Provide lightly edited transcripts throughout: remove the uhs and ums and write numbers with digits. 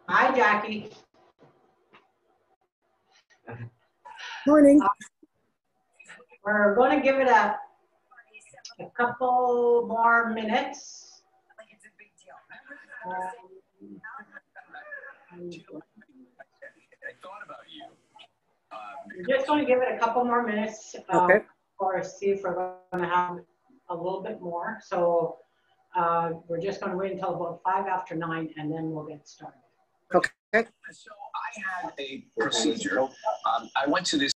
Hi, Jackie. Morning. We're going to give it a couple more minutes. We're just going to give it a couple more minutes Okay. or see if we're going to have a little bit more. So we're just going to wait until about 5 after 9 and then we'll get started. Okay. So I had a procedure. I went to this.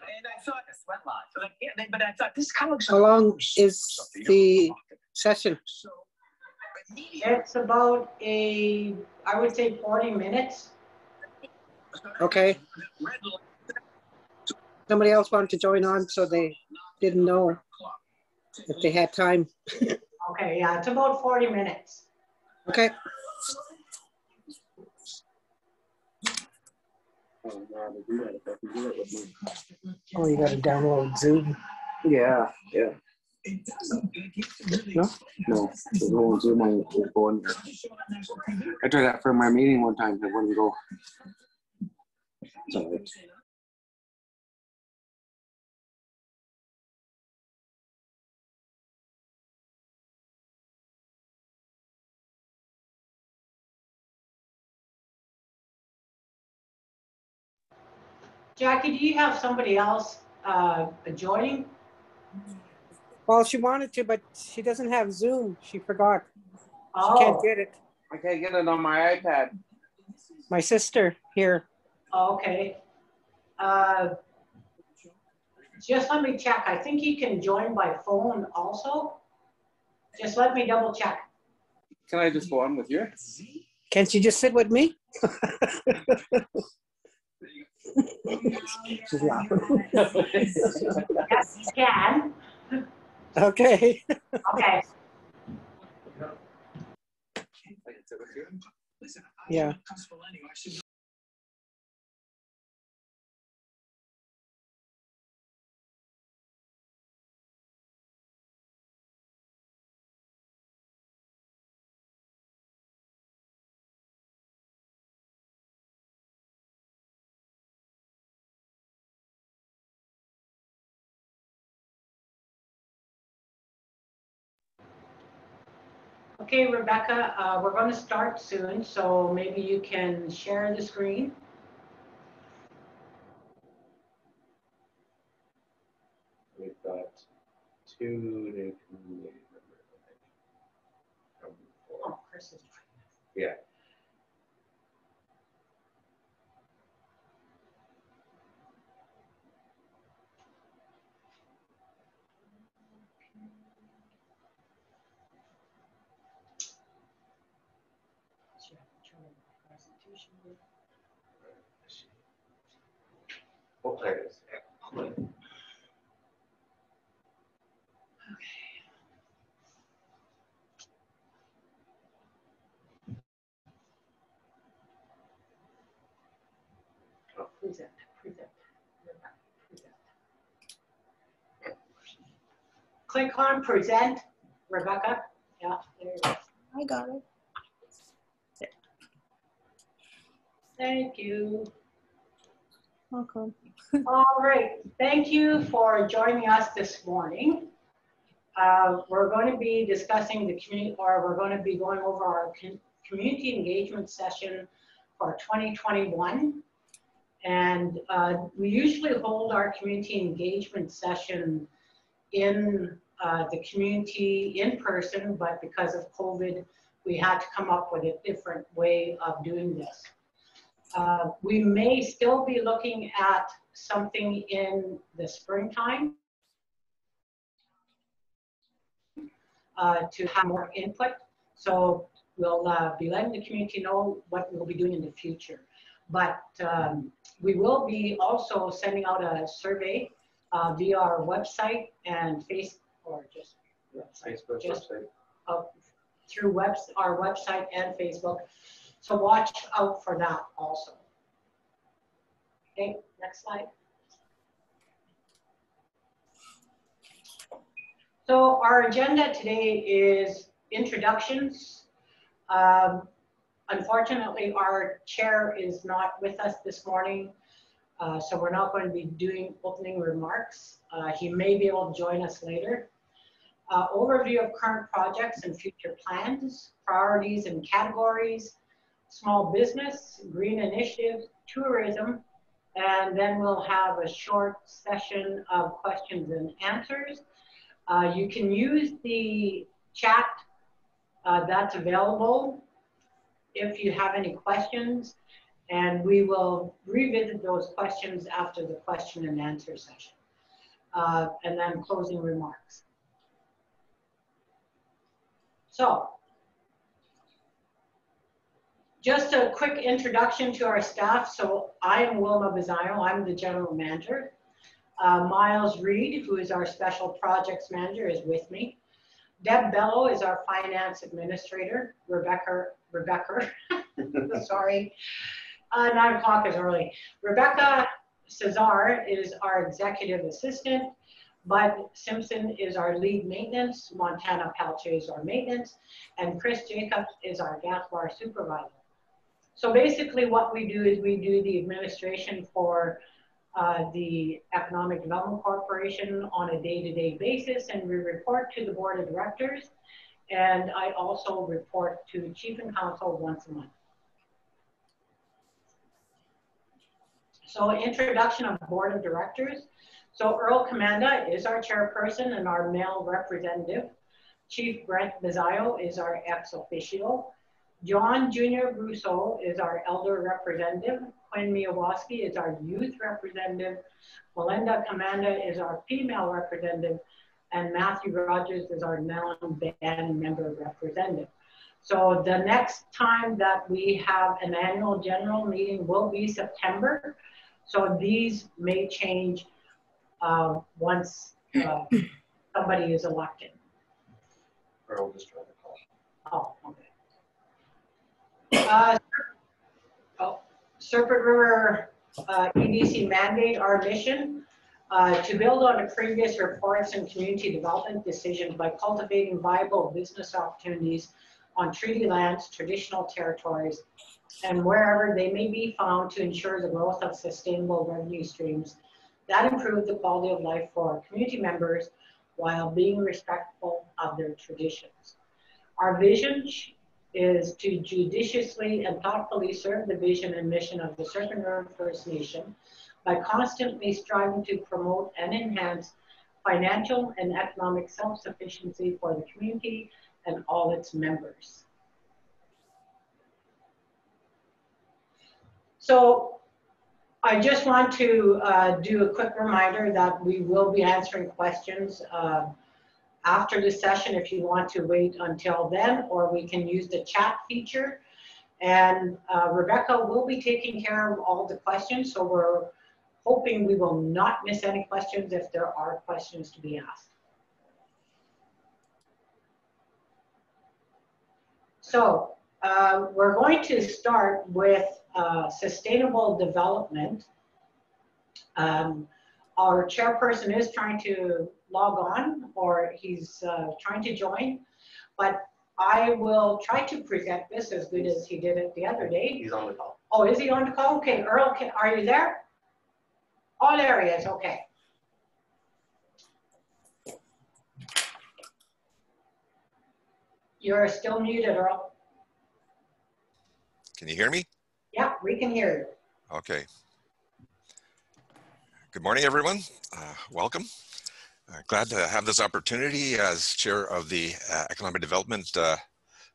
And I thought a sweat lodge. So like, yeah, but I thought this kind of looks. How long is the session? So It's about I would say 40 minutes. Okay. Somebody else wanted to join on, so they didn't know if they had time. Okay, yeah, it's about 40 minutes. Okay. Oh, you got to download Zoom. Yeah, yeah. No, no. The whole Zoom on was going. I tried that for my meeting one time. It wouldn't go. Sorry. Jackie, do you have somebody else joining? Well, she wanted to, but she doesn't have Zoom. She forgot. Oh. She can't get it. I can't get it on my iPad. My sister here. Okay. Just let me check. I think he can join by phone also. Just let me double check. Can I just go on with you? Can't you just sit with me? She's laughing. Yes, you can. Okay. Okay. Yeah. Okay, Rebecca, we're going to start soon, so maybe you can share the screen. We've got 2 new community members. Oh, Chris is Yeah. Oh, there it is. present. Click on present, Rebecca. Yeah, there you go. I got it. Thank you. Welcome. All right, thank you for joining us this morning. We're going to be discussing the community, or we're going to be going over our community engagement session for 2021. And we usually hold our community engagement session in the community in person, but because of COVID, we had to come up with a different way of doing this. We may still be looking at something in the springtime to have more input. So we'll be letting the community know what we'll be doing in the future. But we will be also sending out a survey via our website and Facebook, or just Facebook just website. through our website and Facebook So watch out for that also. Okay, next slide. So our agenda today is introductions. Unfortunately, our chair is not with us this morning, so we're not going to be doing opening remarks. He may be able to join us later. Overview of current projects and future plans, priorities and categories, small business, green initiatives, tourism, and then we'll have a short session of questions and answers. You can use the chat that's available if you have any questions, and we will revisit those questions after the question and answer session. And then closing remarks. So, just a quick introduction to our staff. So I am Wilma Bizayo, I'm the general manager. Miles Reed, who is our special projects manager, is with me. Deb Bello is our finance administrator. Rebecca, sorry, 9 o'clock is early. Rebecca Cesar is our executive assistant. Bud Simpson is our lead maintenance. Montana Palche is our maintenance. And Chris Jacobs is our gas bar supervisor. So basically what we do is we do the administration for the Economic Development Corporation on a day-to-day basis, and we report to the board of directors. And I also report to Chief and Counsel once a month. So introduction of board of directors. So Earl Commanda is our chairperson and our male representative. Chief Brent Bizayo is our ex officio. John Jr. Brousseau is our elder representative. Quinn Miowaski is our youth representative. Melinda Commanda is our female representative. And Matthew Rogers is our non-band member representative. So the next time that we have an annual general meeting will be September. So these may change once somebody is elected. Earl just tried to call. Oh, okay. Serpent River EDC mandate, our mission, to build on the previous reports and community development decisions by cultivating viable business opportunities on treaty lands, traditional territories, and wherever they may be found to ensure the growth of sustainable revenue streams that improve the quality of life for our community members while being respectful of their traditions. Our vision is to judiciously and thoughtfully serve the vision and mission of the Serpent River First Nation by constantly striving to promote and enhance financial and economic self-sufficiency for the community and all its members. So I just want to do a quick reminder that we will be answering questions after the session if you want to wait until then, or we can use the chat feature. And Rebecca will be taking care of all the questions, so we're hoping we will not miss any questions if there are questions to be asked. So we're going to start with sustainable development. Our chairperson is trying to log on, or he's trying to join, but I will try to present this as good as he did it the other day. He's on the call. Oh, is he on the call? Okay, Earl, are you there? Oh, there he is, okay. You're still muted, Earl. Can you hear me? Yeah, we can hear you. Okay. Good morning, everyone. Welcome. Glad to have this opportunity as chair of the Economic Development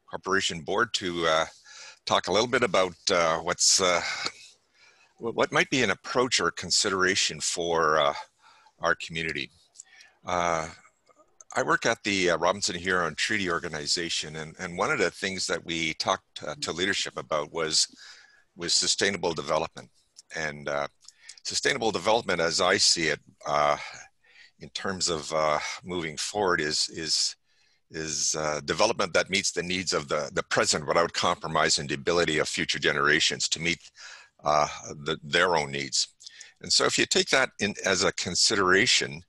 Corporation Board to talk a little bit about what might be an approach or consideration for our community. I work at the Robinson Huron Treaty Organization, and one of the things that we talked to leadership about was sustainable development. And sustainable development, as I see it, in terms of moving forward, is development that meets the needs of the present without compromising the ability of future generations to meet their own needs. And so if you take that in as a consideration,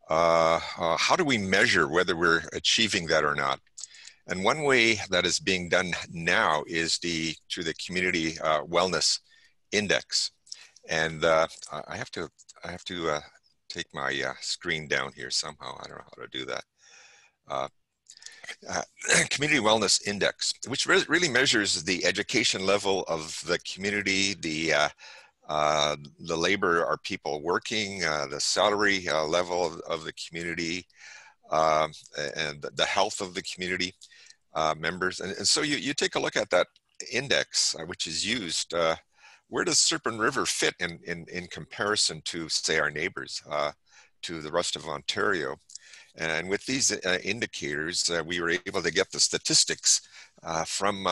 how do we measure whether we're achieving that or not? And one way that is being done now is through the Community Wellness Index. And I have to take my screen down here somehow. I don't know how to do that. Community Wellness Index, which really measures the education level of the community, the labor, are people working, the salary level of the community, and the health of the community members. And so you take a look at that index, which is used. Where does Serpent River fit in comparison to, say, our neighbors, to the rest of Ontario? And with these indicators, we were able to get the statistics from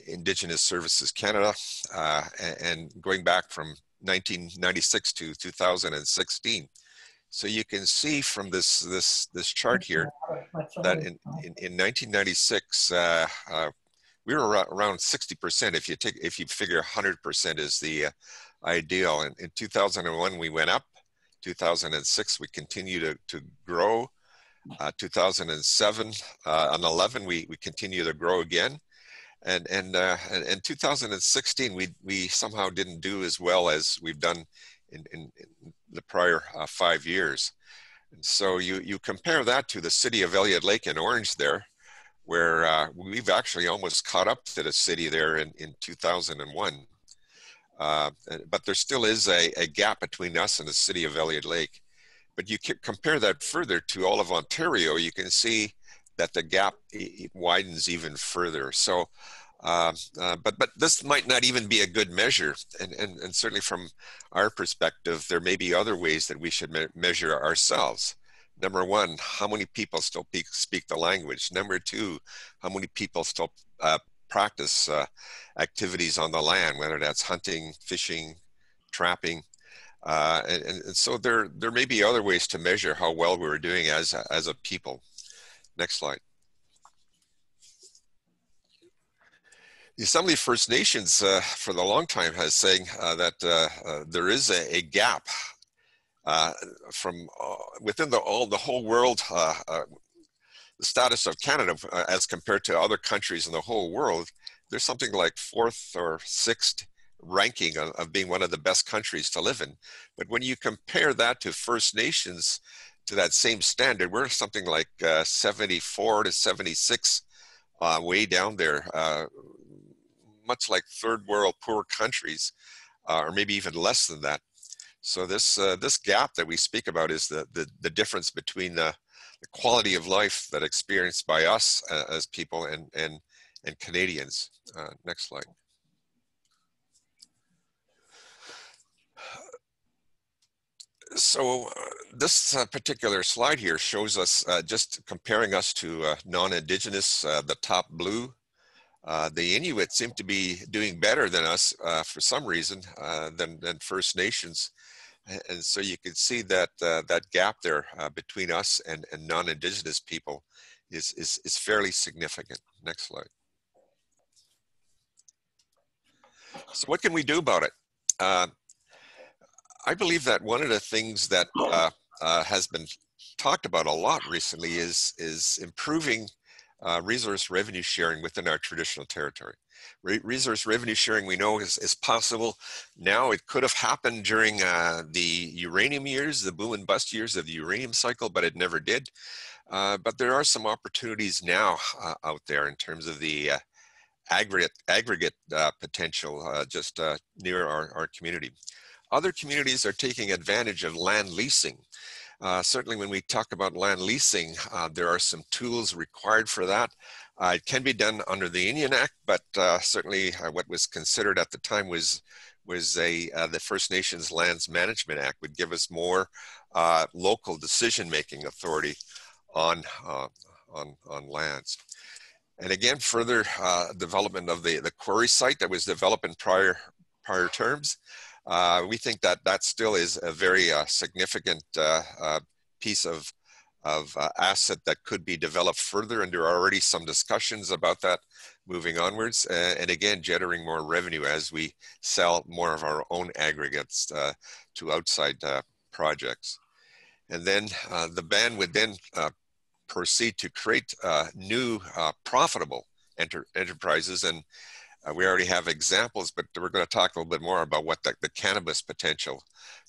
Indigenous Services Canada, and going back from 1996 to 2016. So you can see from this chart here that in 1996 we were around 60%. If you figure 100% is the ideal. And in 2001 we went up. 2006 we continued to grow. 2007 and 11 we continue to grow again. And 2016 we somehow didn't do as well as we've done in the prior 5 years. And so you compare that to the city of Elliott Lake in orange there, where we've actually almost caught up to the city there in 2001. But there still is a gap between us and the city of Elliott Lake. But you compare that further to all of Ontario, you can see that the gap widens even further. So, but this might not even be a good measure. And certainly from our perspective, there may be other ways that we should measure ourselves. Number one, how many people still speak the language? Number two, how many people still practice activities on the land, whether that's hunting, fishing, trapping. And so there may be other ways to measure how well we're doing as a people. Next slide. The Assembly of First Nations for the long time has saying that there is a gap from within the whole world, the status of Canada as compared to other countries in the whole world. There's something like 4th or 6th ranking of being one of the best countries to live in. But when you compare that to First Nations, to that same standard, we're something like 74 to 76, way down there, much like third world poor countries, or maybe even less than that. So this gap that we speak about is the difference between the quality of life that experienced by us as people and Canadians. Next slide. So this particular slide here shows us just comparing us to non-Indigenous, the top blue. The Inuit seem to be doing better than us for some reason than First Nations. And so you can see that that gap there between us and non-Indigenous people is fairly significant. Next slide. So what can we do about it? I believe that one of the things that has been talked about a lot recently is improving resource revenue sharing within our traditional territory. Resource revenue sharing, we know, is possible now. It could have happened during the uranium years, the boom and bust years of the uranium cycle, but it never did. But there are some opportunities now out there in terms of the aggregate potential just near our community. Other communities are taking advantage of land leasing. Certainly when we talk about land leasing, there are some tools required for that. It can be done under the Indian Act, but certainly what was considered at the time was the First Nations Lands Management Act would give us more local decision-making authority on lands. And again, further development of the quarry site that was developed in prior terms. We think that still is a very significant piece of asset that could be developed further, and there are already some discussions about that moving onwards, and again generating more revenue as we sell more of our own aggregates to outside projects. And then the band would then proceed to create new profitable enterprises, and we already have examples, but we're going to talk a little bit more about what the cannabis potential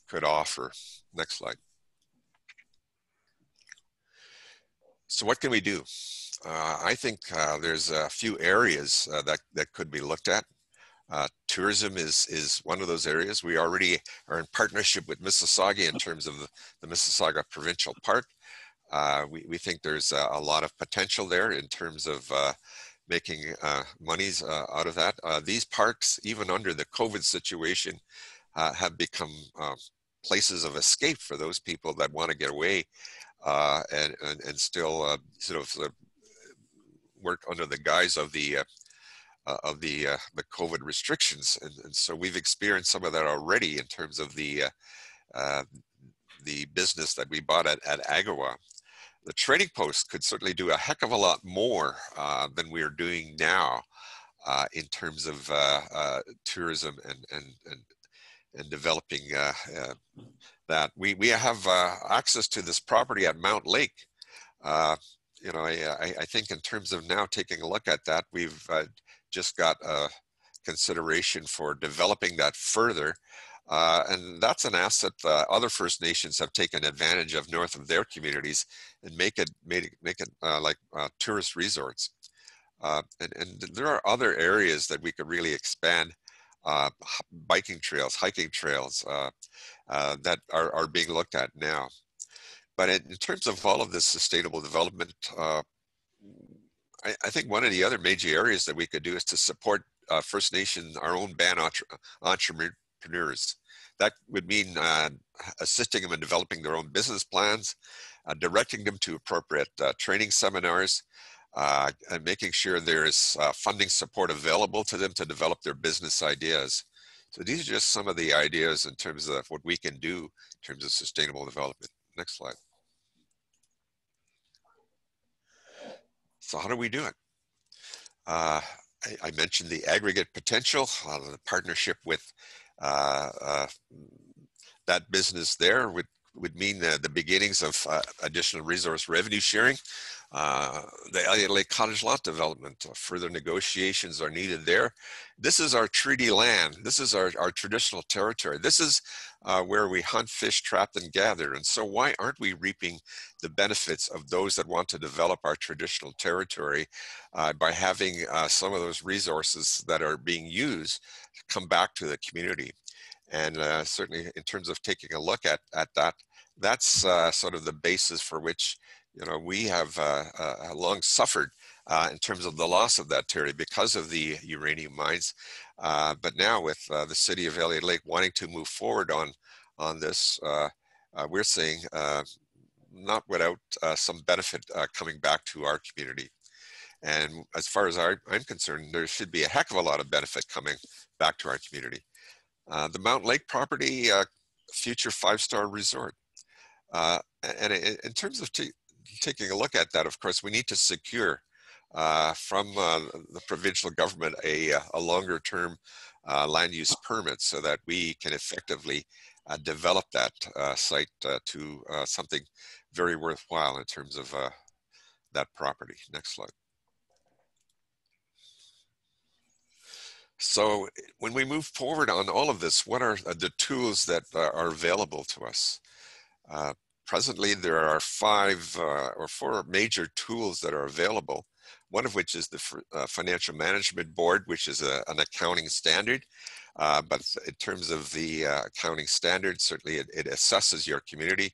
could offer. Next slide. So what can we do? I think there's a few areas that could be looked at. Tourism is one of those areas. We already are in partnership with Mississauga in terms of the Mississauga Provincial Park. We think there's a lot of potential there in terms of making monies out of that. These parks, even under the COVID situation, have become places of escape for those people that want to get away and still sort of work under the guise of the COVID restrictions, and so we've experienced some of that already in terms of the business that we bought at Agawa. The trading post could certainly do a heck of a lot more than we are doing now in terms of tourism and developing that. We have access to this property at Mount Lake. You know, I think in terms of now taking a look at that, we've just got a consideration for developing that further. And that's an asset other First Nations have taken advantage of north of their communities and make it like tourist resorts. And there are other areas that we could really expand, biking trails, hiking trails that are being looked at now. But in terms of all of this sustainable development, I think one of the other major areas that we could do is to support First Nation, our own band entrepreneurs. That would mean assisting them in developing their own business plans, directing them to appropriate training seminars, and making sure there is funding support available to them to develop their business ideas. So these are just some of the ideas in terms of what we can do in terms of sustainable development. Next slide. So how do we do it? I mentioned the aggregate potential, the partnership with that business there would mean the beginnings of additional resource revenue sharing. The Elliott Lake Cottage lot development, further negotiations are needed there. This is our treaty land. This is our traditional territory. This is where we hunt, fish, trap, and gather. And so why aren't we reaping the benefits of those that want to develop our traditional territory by having some of those resources that are being used come back to the community? And certainly in terms of taking a look at that, that's sort of the basis for which, you know, we have long suffered in terms of the loss of that territory because of the uranium mines. But now with the city of Elliott Lake wanting to move forward on this, we're seeing not without some benefit coming back to our community. And as far as I'm concerned, there should be a heck of a lot of benefit coming back to our community. The Mount Lake property, future 5-star resort. And in terms of taking a look at that, of course, we need to secure from the provincial government a longer term land use permit so that we can effectively develop that site to something very worthwhile in terms of that property. Next slide. So when we move forward on all of this, what are the tools that are available to us? Presently, there are 5 or 4 major tools that are available, one of which is the Financial Management Board, which is an accounting standard. But in terms of the accounting standard, certainly it assesses your community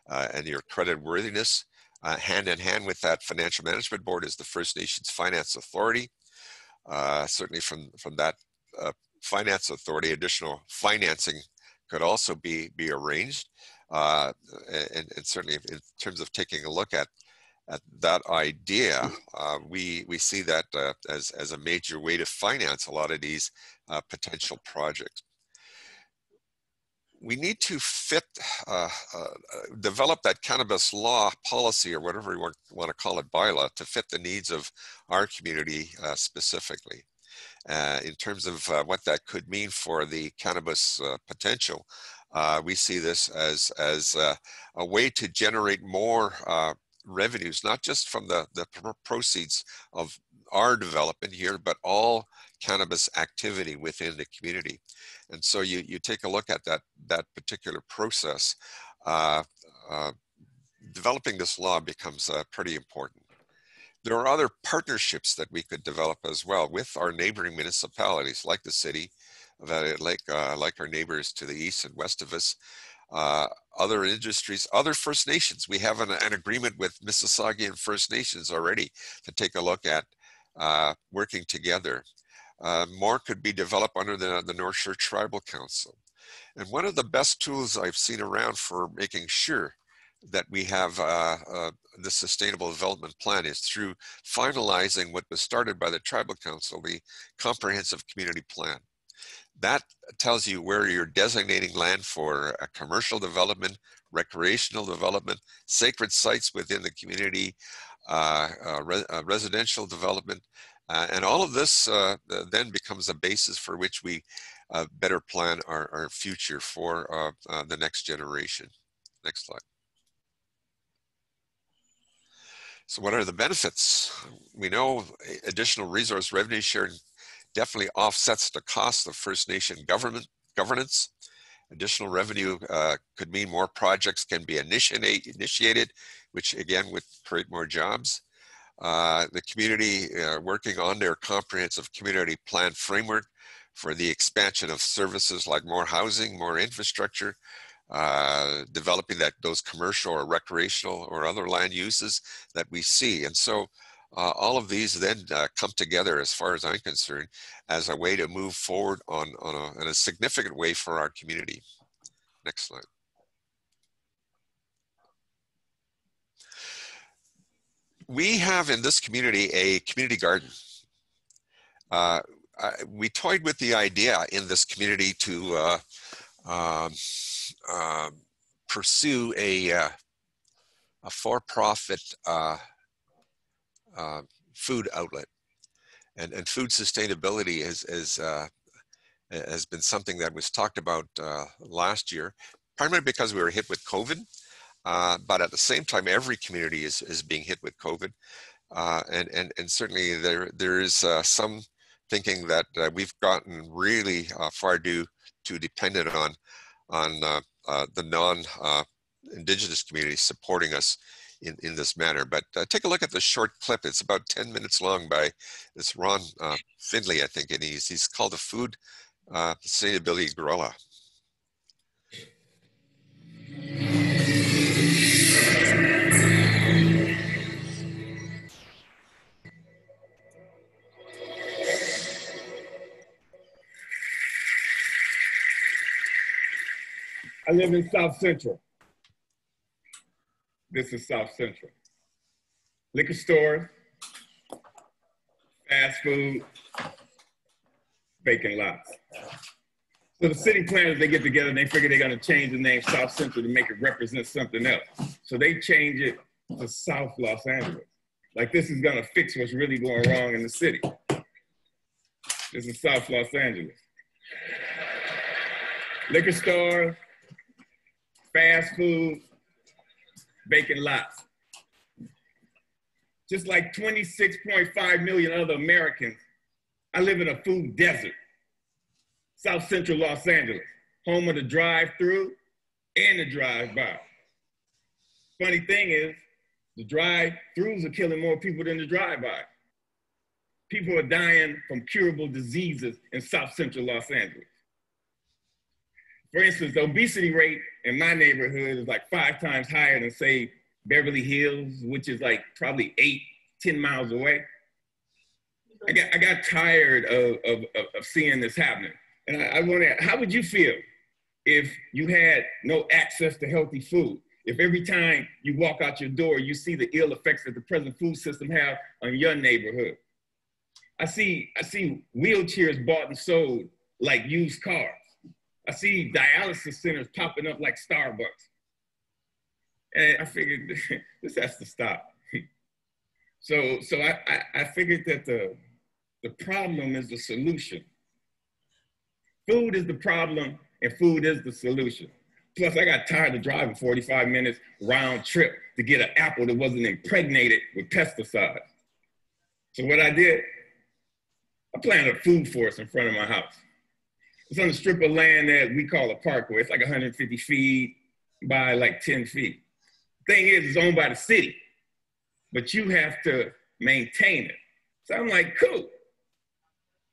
and your credit worthiness. Hand in hand with that Financial Management Board is the First Nations Finance Authority. Certainly from that finance authority, additional financing could also be arranged. And certainly in terms of taking a look at that idea, we see that as a major way to finance a lot of these potential projects. we need to develop that cannabis law policy, or whatever you want to call it, bylaw, to fit the needs of our community specifically. In terms of what that could mean for the cannabis potential, we see this as a way to generate more revenues, not just from the proceeds of our development here, but all cannabis activity within the community. And so you take a look at that particular process, developing this law becomes pretty important. There are other partnerships that we could develop as well with our neighboring municipalities, like the city, like our neighbors to the east and west of us, other industries, other First Nations. We have an agreement with Mississauga First Nations already to take a look at working together. More could be developed under the North Shore Tribal Council. And one of the best tools I've seen around for making sure that we have the Sustainable Development Plan is through finalizing what was started by the Tribal Council, the Comprehensive Community Plan. That tells you where you're designating land for commercial development, recreational development, sacred sites within the community, residential development, and all of this then becomes a basis for which we better plan our future for the next generation. Next slide. So what are the benefits? We know additional resource revenue sharing definitely offsets the cost of First Nation governance. Additional revenue could mean more projects can be initiated, which again would create more jobs. The community working on their comprehensive community plan framework for the expansion of services like more housing, more infrastructure, developing those commercial or recreational or other land uses that we see. And so all of these then come together, as far as I'm concerned, as a way to move forward in a significant way for our community. Next slide. We have in this community a community garden. We toyed with the idea in this community to pursue a for-profit food outlet, and food sustainability has been something that was talked about last year, primarily because we were hit with COVID, but at the same time, every community is being hit with COVID, and certainly there is some thinking that we've gotten really far too dependent on the non-Indigenous communities supporting us in this manner. But take a look at the short clip. It's about 10 minutes long by this Ron Findlay, I think, and he's called the Food Sustainability Gorilla. I live in South Central. This is South Central. Liquor stores, fast food, vacant lots. So the city planners, they get together and they figure they're gonna change the name South Central to make it represent something else. So they change it to South Los Angeles. Like this is gonna fix what's really going wrong in the city. This is South Los Angeles. Liquor stores, fast food, vacant lots. Just like 26.5 million other Americans, I live in a food desert. South Central Los Angeles, home of the drive-through and the drive-by. Funny thing is, the drive-throughs are killing more people than the drive-by. People are dying from curable diseases in South Central Los Angeles. For instance, the obesity rate in my neighborhood is like 5 times higher than, say, Beverly Hills, which is like probably 8-10 miles away. I got tired of seeing this happening. And I wonder, how would you feel if you had no access to healthy food? If every time you walk out your door, you see the ill effects that the present food system have on your neighborhood? I see wheelchairs bought and sold like used cars. I see dialysis centers popping up like Starbucks. And I figured this has to stop. So I figured that the problem is the solution. Food is the problem and food is the solution. Plus I got tired of driving 45 minutes round trip to get an apple that wasn't impregnated with pesticides. So what I did, I planted a food forest in front of my house. It's on a strip of land that we call a parkway. It's like 150 feet by like 10 feet. Thing is, it's owned by the city, but you have to maintain it. So I'm like, cool.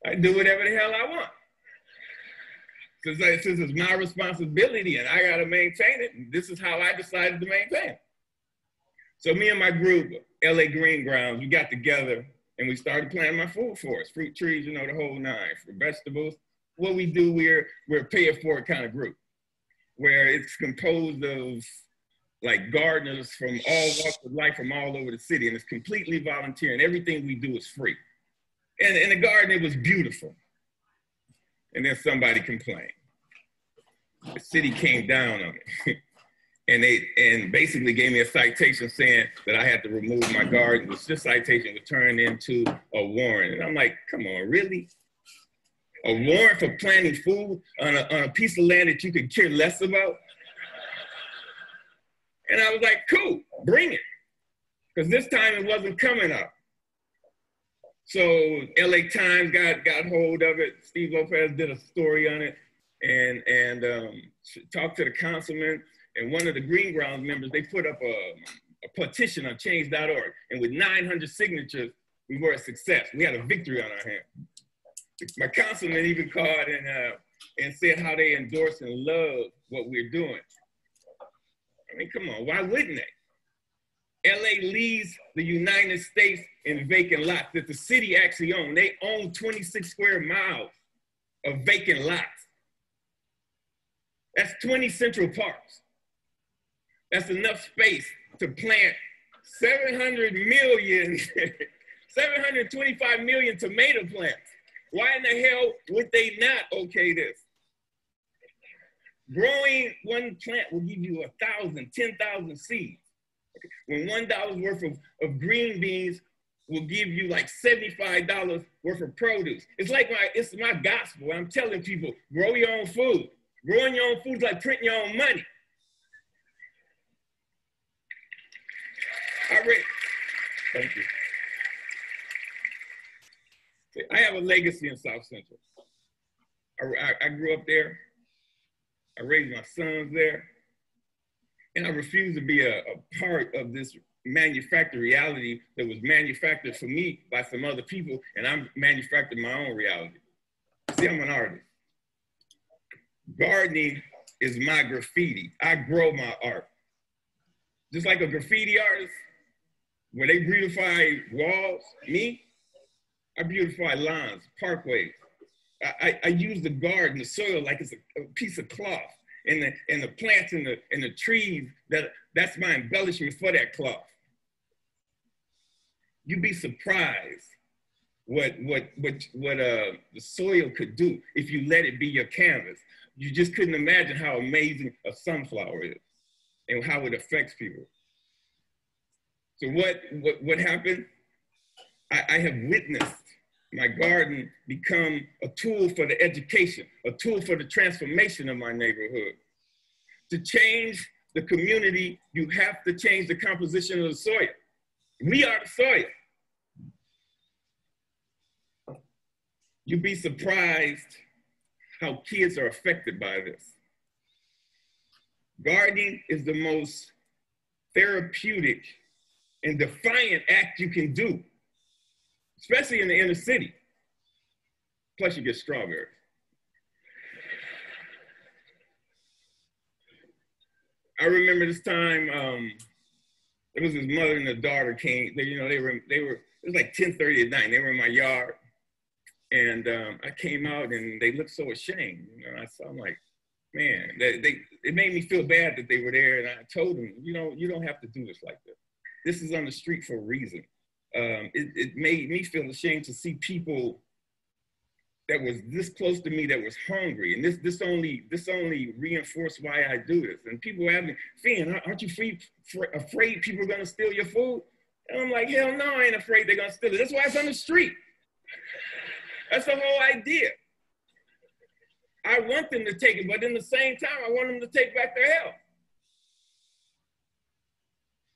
I do whatever the hell I want. Since it's my responsibility and I gotta maintain it, this is how I decided to maintain it. So me and my group, LA Green Grounds, we got together and we started planting my food forest, fruit trees, you know, the whole nine, for vegetables. What we do, we're a pay it forward kind of group, where it's composed of like gardeners from all walks of life from all over the city, and it's completely volunteer, and everything we do is free. And in the garden, it was beautiful. And then somebody complained. The city came down on it. and basically gave me a citation saying that I had to remove my garden, which this citation was turned into a warrant. And I'm like, come on, really? A warrant for planting food on a piece of land that you could care less about? And I was like, cool, bring it. Because this time it wasn't coming up. So LA Times got hold of it. Steve Lopez did a story on it and talked to the councilman. And one of the Green Grounds members, they put up a petition on change.org. And with 900 signatures, we were a success. We had a victory on our hands. My councilman even called and said how they endorse and love what we're doing. I mean, come on, why wouldn't they? LA leads the United States in vacant lots that the city actually owns. They own 26 square miles of vacant lots. That's 20 Central Parks. That's enough space to plant 700 million, 725 million tomato plants. Why in the hell would they not okay this? Growing one plant will give you 1,000, 10,000 seeds. When $1 worth of green beans will give you like $75 worth of produce. It's like it's my gospel. I'm telling people, grow your own food. Growing your own food is like printing your own money. Thank you. I have a legacy in South Central. I grew up there. I raised my sons there. And I refuse to be a part of this manufactured reality that was manufactured for me by some other people, and I'm manufacturing my own reality. See, I'm an artist. Gardening is my graffiti. I grow my art. Just like a graffiti artist, where they beautify walls, me, I beautify lawns, parkways. I use the garden, the soil, like it's a piece of cloth. And the plants and the trees, that's my embellishment for that cloth. You'd be surprised what the soil could do if you let it be your canvas. You just couldn't imagine how amazing a sunflower is and how it affects people. So what happened? I have witnessed my garden become a tool for the education, a tool for the transformation of my neighborhood. To change the community, you have to change the composition of the soil. We are the soil. You'd be surprised how kids are affected by this. Gardening is the most therapeutic and defiant act you can do, especially in the inner city. Plus you get strawberries. I remember this time, it was his mother and the daughter came, it was like 10:30 at night, they were in my yard. And I came out and they looked so ashamed. I'm like, man, it made me feel bad that they were there. And I told them, you don't have to do this like this. This is on the street for a reason. It made me feel ashamed to see people that was this close to me that was hungry. And this only reinforced why I do this. And people ask me, Finn, aren't you afraid people are gonna steal your food? And I'm like, hell no, I ain't afraid they're gonna steal it. That's why it's on the street. That's the whole idea. I want them to take it, but in the same time, I want them to take back their health.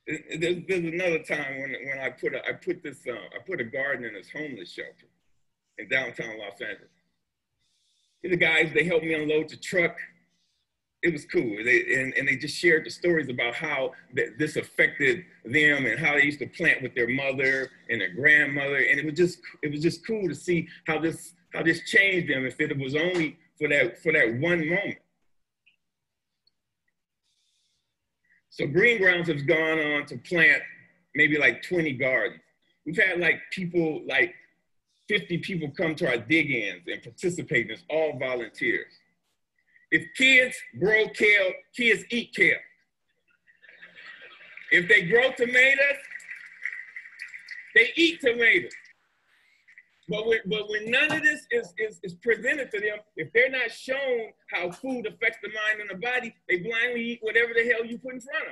There's another time when I put a garden in this homeless shelter in downtown Los Angeles. The guys, they helped me unload the truck. It was cool. They just shared the stories about how this affected them and how they used to plant with their mother and their grandmother. And it was just cool to see how this changed them if it was only for that one moment. So Green Grounds has gone on to plant maybe like 20 gardens. We've had like 50 people come to our dig-ins and participate, and it's all volunteers. If kids grow kale, kids eat kale. If they grow tomatoes, they eat tomatoes. But when none of this is presented to them, if they're not shown how food affects the mind and the body, they blindly eat whatever the hell you put in front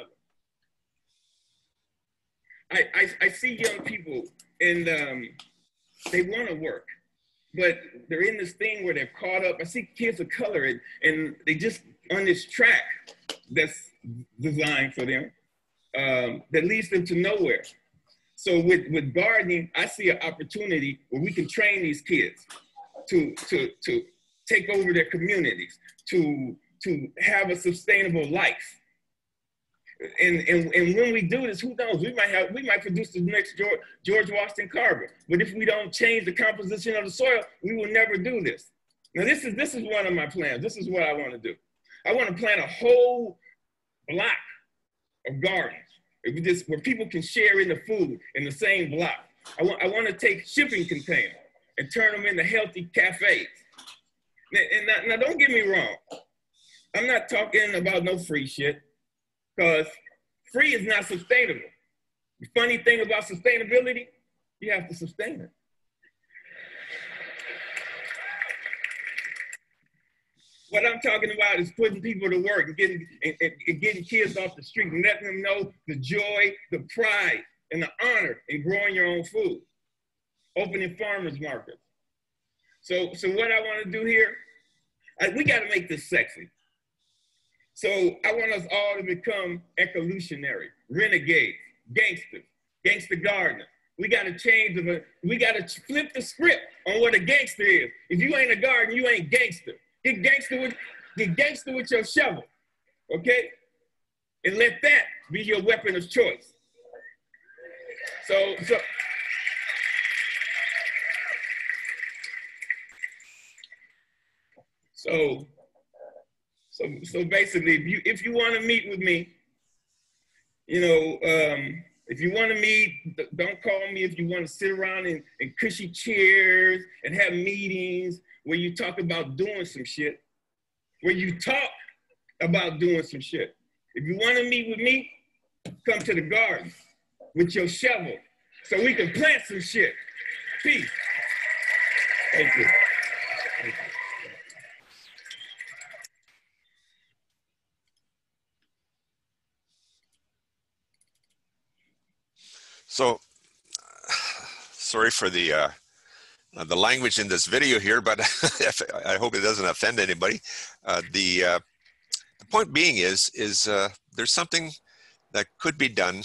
of them. I see young people and they want to work, but they're in this thing where they're caught up. I see kids of color and they just on this track that's designed for them that leads them to nowhere. So with gardening, I see an opportunity where we can train these kids to take over their communities, to have a sustainable life. And when we do this, who knows? We might produce the next George Washington Carver. But if we don't change the composition of the soil, we will never do this. Now this is one of my plans. This is what I want to do. I want to plant a whole block of gardens. Where people can share in the food in the same block. I want to take shipping containers and turn them into healthy cafes. Now don't get me wrong. I'm not talking about no free shit, because free is not sustainable. The funny thing about sustainability, you have to sustain it. What I'm talking about is putting people to work and getting kids off the street and letting them know the joy, the pride, and the honor in growing your own food. Opening farmers markets. So what I want to do here, we got to make this sexy. So I want us all to become evolutionary, renegades, gangsters, gangster gardeners. We got to we got to flip the script on what a gangster is. If you ain't a gardener, you ain't gangster. Get gangster with your shovel, okay? And let that be your weapon of choice. So basically, if you want to meet with me, if you want to meet, don't call me. If you want to sit around in cushy chairs and have meetings where you talk about doing some shit, If you want to meet with me, come to the garden with your shovel so we can plant some shit. Peace. Thank you. Thank you. So, sorry for the language in this video here, but I hope it doesn't offend anybody. The point being is there's something that could be done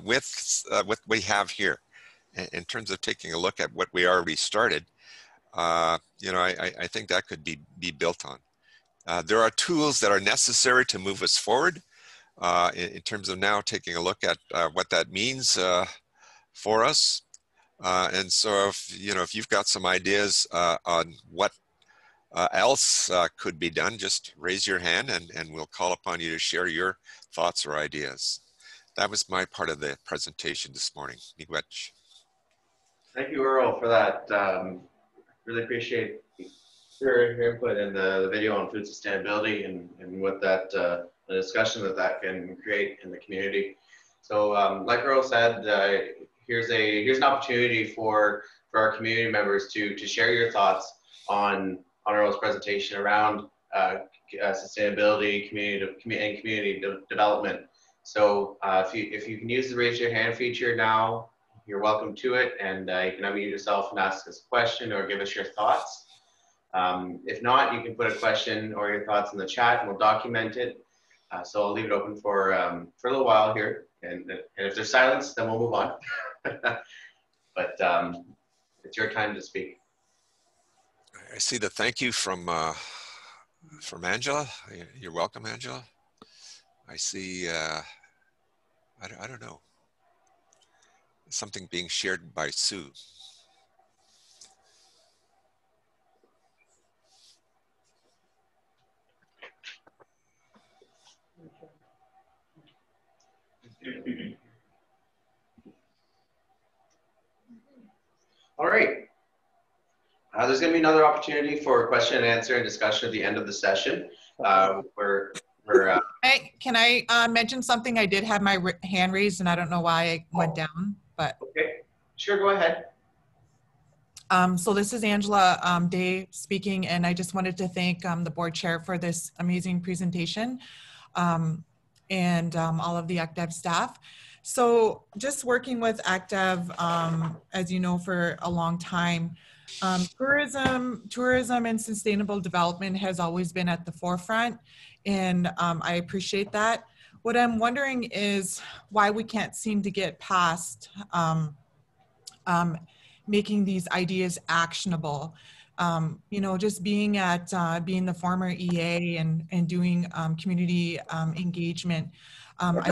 with what we have here in terms of taking a look at what we already started. I think that could be built on. There are tools that are necessary to move us forward in terms of now taking a look at what that means for us. And so if you've got some ideas on what else could be done, just raise your hand and we'll call upon you to share your thoughts or ideas. That was my part of the presentation this morning. Miigwech. Thank you, Earl, for that. Really appreciate your input in the video on food sustainability and what that the discussion that can create in the community. So like Earl said, here's an opportunity for our community members to share your thoughts on Earl's presentation around sustainability, community development. So if you can use the raise your hand feature now, you're welcome to it, and you can unmute yourself and ask us a question or give us your thoughts. If not, you can put a question or your thoughts in the chat, and we'll document it. So I'll leave it open for a little while here, and if there's silence, then we'll move on. But it's your time to speak. I see the thank you from Angela. You're welcome, Angela. I see, I don't know, something being shared by Sue. All right. There's going to be another opportunity for question and answer and discussion at the end of the session. Hey, can I mention something? I did have my hand raised, and I don't know why it went down, but. Okay, sure, go ahead. So this is Angela Day speaking, and I just wanted to thank the board chair for this amazing presentation and all of the ACTEV staff. So just working with ACTEV, as you know, for a long time, tourism and sustainable development has always been at the forefront, and I appreciate that. What I'm wondering is why we can't seem to get past making these ideas actionable. You know, just being the former EA and doing community engagement. I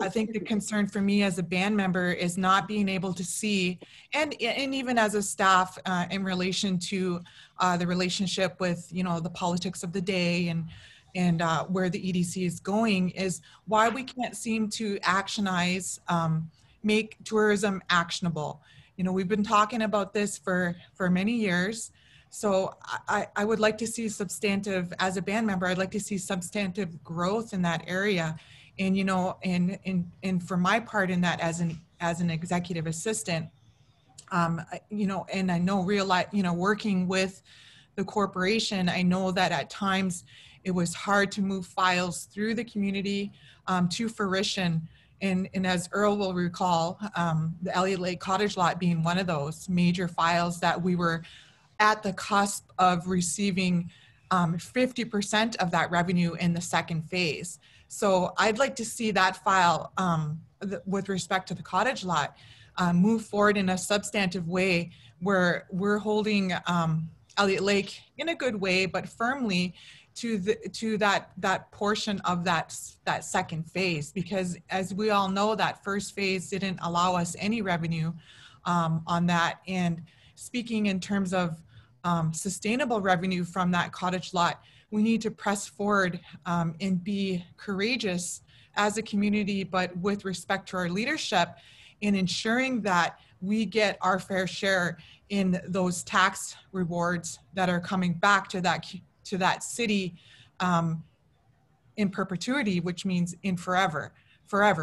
think the concern for me as a band member is not being able to see, and even as a staff in relation to the relationship with, you know, the politics of the day and where the EDC is going, is why we can't seem to actionize, make tourism actionable. You know, we've been talking about this for many years. So I would like to see substantive, as a band member, I'd like to see substantive growth in that area. And, you know, and for my part in that as an executive assistant, you know, and I know you know, working with the corporation, I know that at times it was hard to move files through the community to fruition. And as Earl will recall, the Elliott Lake Cottage lot being one of those major files that we were at the cusp of receiving 50% of that revenue in the second phase. So I'd like to see that file with respect to the cottage lot move forward in a substantive way where we're holding Elliott Lake in a good way, but firmly to that portion of that second phase, because as we all know, that first phase didn't allow us any revenue on that. And speaking in terms of sustainable revenue from that cottage lot, we need to press forward and be courageous as a community, but with respect to our leadership in ensuring that we get our fair share in those tax rewards that are coming back to that city in perpetuity, which means in forever,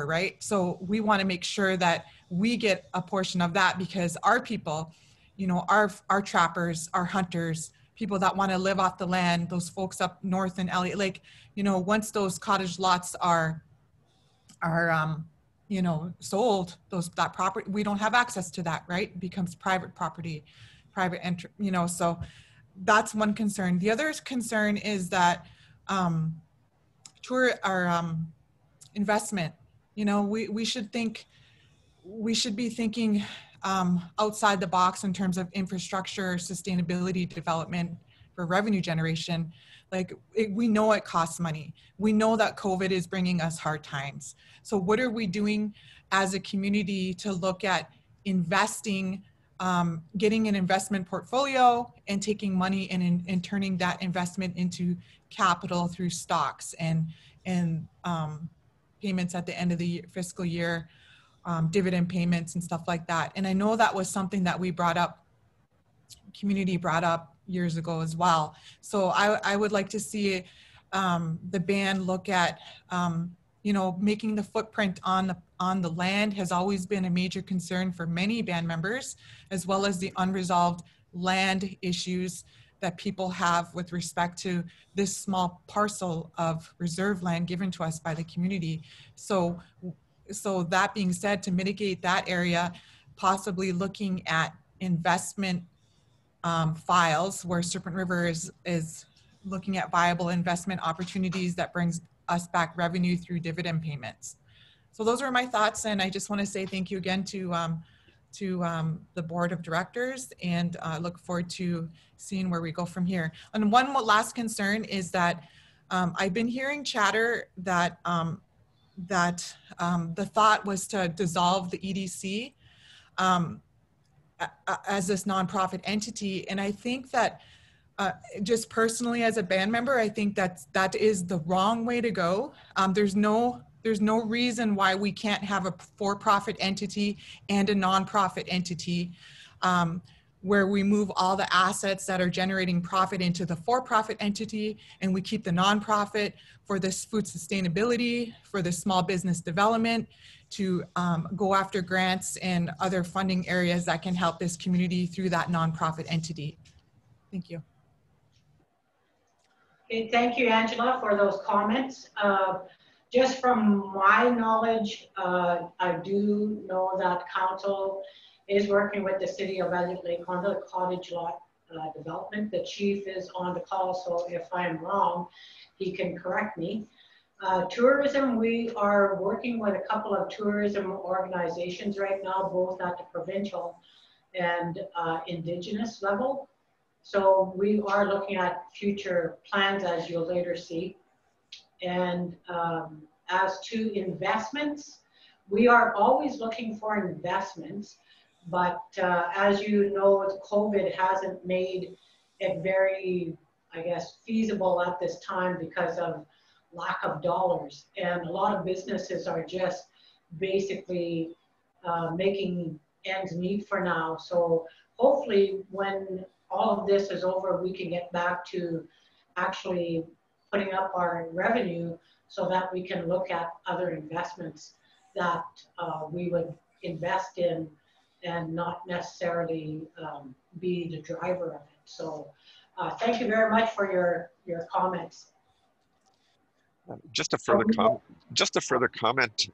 right? So we want to make sure that we get a portion of that, because our people, you know, our trappers, our hunters, people that want to live off the land, those folks up north in Elliott Lake, you know, once those cottage lots are you know, sold, that property, we don't have access to that, right? It becomes private property, private entry, you know, so that's one concern. The other concern is that investment, you know, we should be thinking outside the box in terms of infrastructure, sustainability development for revenue generation. Like, we know it costs money. We know that COVID is bringing us hard times. So what are we doing as a community to look at investing, getting an investment portfolio and taking money and turning that investment into capital through stocks and payments at the end of the fiscal year, dividend payments and stuff like that. And I know that was something that we brought up, community brought up years ago as well. So I would like to see the band look at, you know, making the footprint on the land has always been a major concern for many band members, as well as the unresolved land issues that people have with respect to this small parcel of reserve land given to us by the community. So that being said, to mitigate that area, possibly looking at investment files where Serpent River is looking at viable investment opportunities that brings us back revenue through dividend payments. So those are my thoughts, and I just want to say thank you again to the board of directors, and look forward to seeing where we go from here. And one last concern is that I've been hearing chatter that the thought was to dissolve the EDC as this nonprofit entity, and I think that just personally as a band member, I think that is the wrong way to go. There's no reason why we can't have a for-profit entity and a nonprofit entity where we move all the assets that are generating profit into the for-profit entity, and we keep the nonprofit for this food sustainability, for the small business development, to go after grants and other funding areas that can help this community through that nonprofit entity. Thank you. Okay, thank you, Angela, for those comments. Just from my knowledge, I do know that council is working with the city of Elliott Lake on the cottage lot development. The chief is on the call, so if I'm wrong, he can correct me. Tourism, we are working with a couple of tourism organizations right now, both at the provincial and Indigenous level. So we are looking at future plans, as you'll later see. And as to investments, we are always looking for investments, but as you know, COVID hasn't made it very, I guess, feasible at this time because of lack of dollars. And a lot of businesses are just basically making ends meet for now. So hopefully when all of this is over, we can get back to actually putting up our revenue so that we can look at other investments that we would invest in and not necessarily be the driver of it. So thank you very much for your comments. Just a further comment.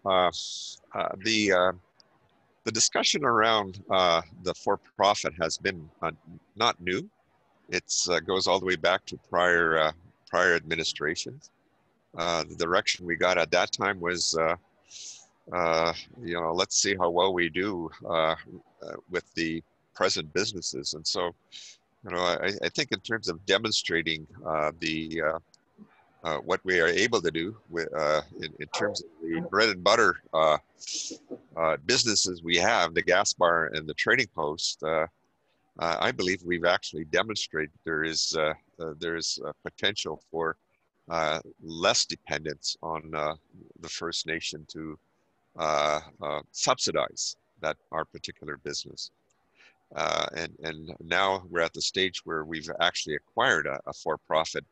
The discussion around the for-profit has been not new. It goes all the way back to prior administrations. The direction we got at that time was, let's see how well we do with the present businesses. And so, I think in terms of demonstrating what we are able to do with, in terms of the bread and butter businesses we have, the gas bar and the trading post, I believe we've actually demonstrated there is potential for less dependence on the First Nation to subsidize our particular business. And now we're at the stage where we've actually acquired a for-profit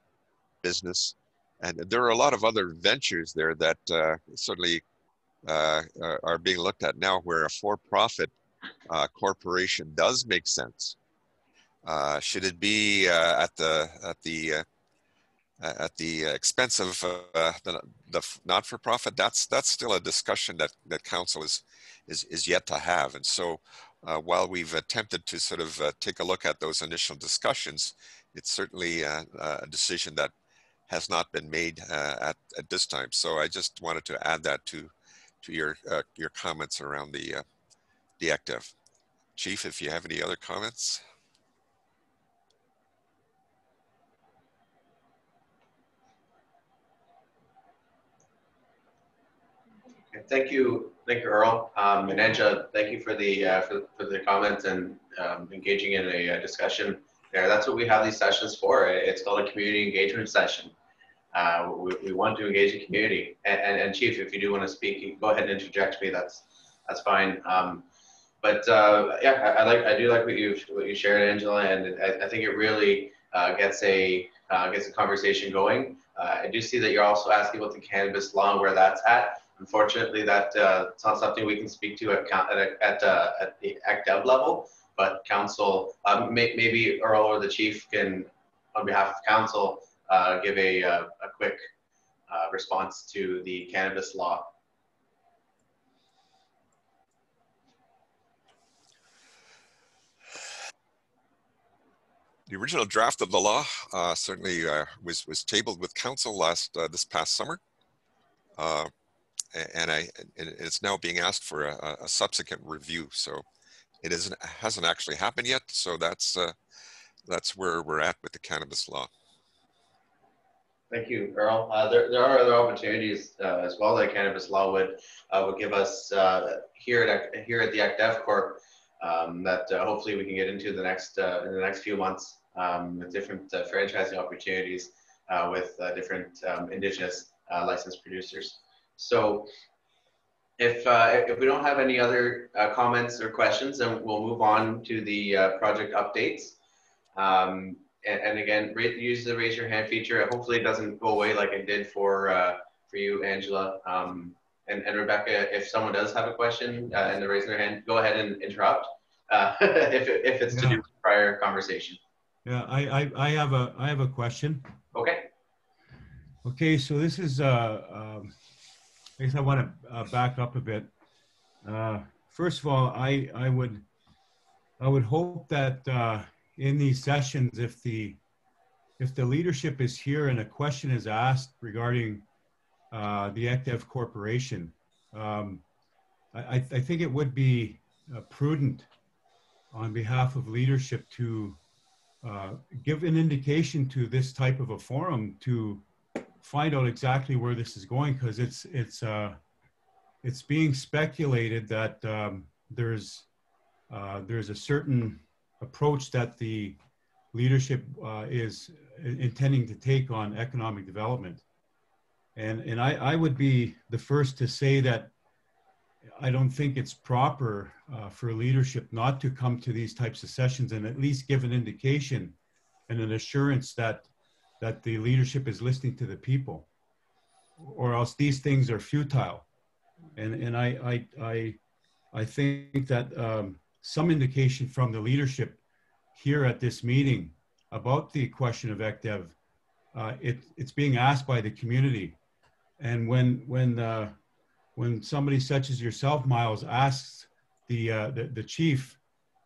business. And there are a lot of other ventures there that certainly are being looked at now where a for-profit corporation does make sense. Should it be at the expense of the not-for-profit? That's still a discussion that council is yet to have. And so while we've attempted to sort of take a look at those initial discussions, it's certainly a decision that has not been made at this time. So I just wanted to add that to your comments around the active. Chief, if you have any other comments. Thank you, Earl. And Angela, thank you for the comments and engaging in a discussion there. That's what we have these sessions for. It's called a community engagement session. We want to engage the community. And Chief, if you do want to speak, go ahead and interject me. That's fine. Yeah, I do like what you shared, Angela, and I think it really gets a conversation going. I do see that you're also asking about the cannabis law and where that's at. Unfortunately, it's not something we can speak to at the ACDEV level, but council, maybe Earl or the chief can on behalf of council, give a quick response to the cannabis law. The original draft of the law certainly was tabled with council this past summer, and it's now being asked for a subsequent review. So it hasn't actually happened yet. So that's where we're at with the cannabis law. Thank you, Earl. There are other opportunities as well that cannabis law would give us here at the ACDEV Corp that hopefully we can get into in the next few months with different franchising opportunities with different Indigenous licensed producers. So if we don't have any other comments or questions, then we'll move on to the project updates. And again, use the raise your hand feature. Hopefully it doesn't go away like it did for you, Angela. And Rebecca, if someone does have a question and they're raising their hand, go ahead and interrupt if it's to do with prior conversation. Yeah, I have a question. Okay. Okay, so this is I guess I want to back up a bit. First of all, I would hope that in these sessions, if the leadership is here and a question is asked regarding the ACDEV Corporation, I think it would be prudent on behalf of leadership to give an indication to this type of a forum to find out exactly where this is going, because it's being speculated that there's a certain approach that the leadership is intending to take on economic development. And I would be the first to say that I don't think it's proper for leadership not to come to these types of sessions and at least give an indication and an assurance that the leadership is listening to the people, or else these things are futile. And I think that some indication from the leadership here at this meeting about the question of ACDEV, it's being asked by the community. And when somebody such as yourself, Miles, asks the chief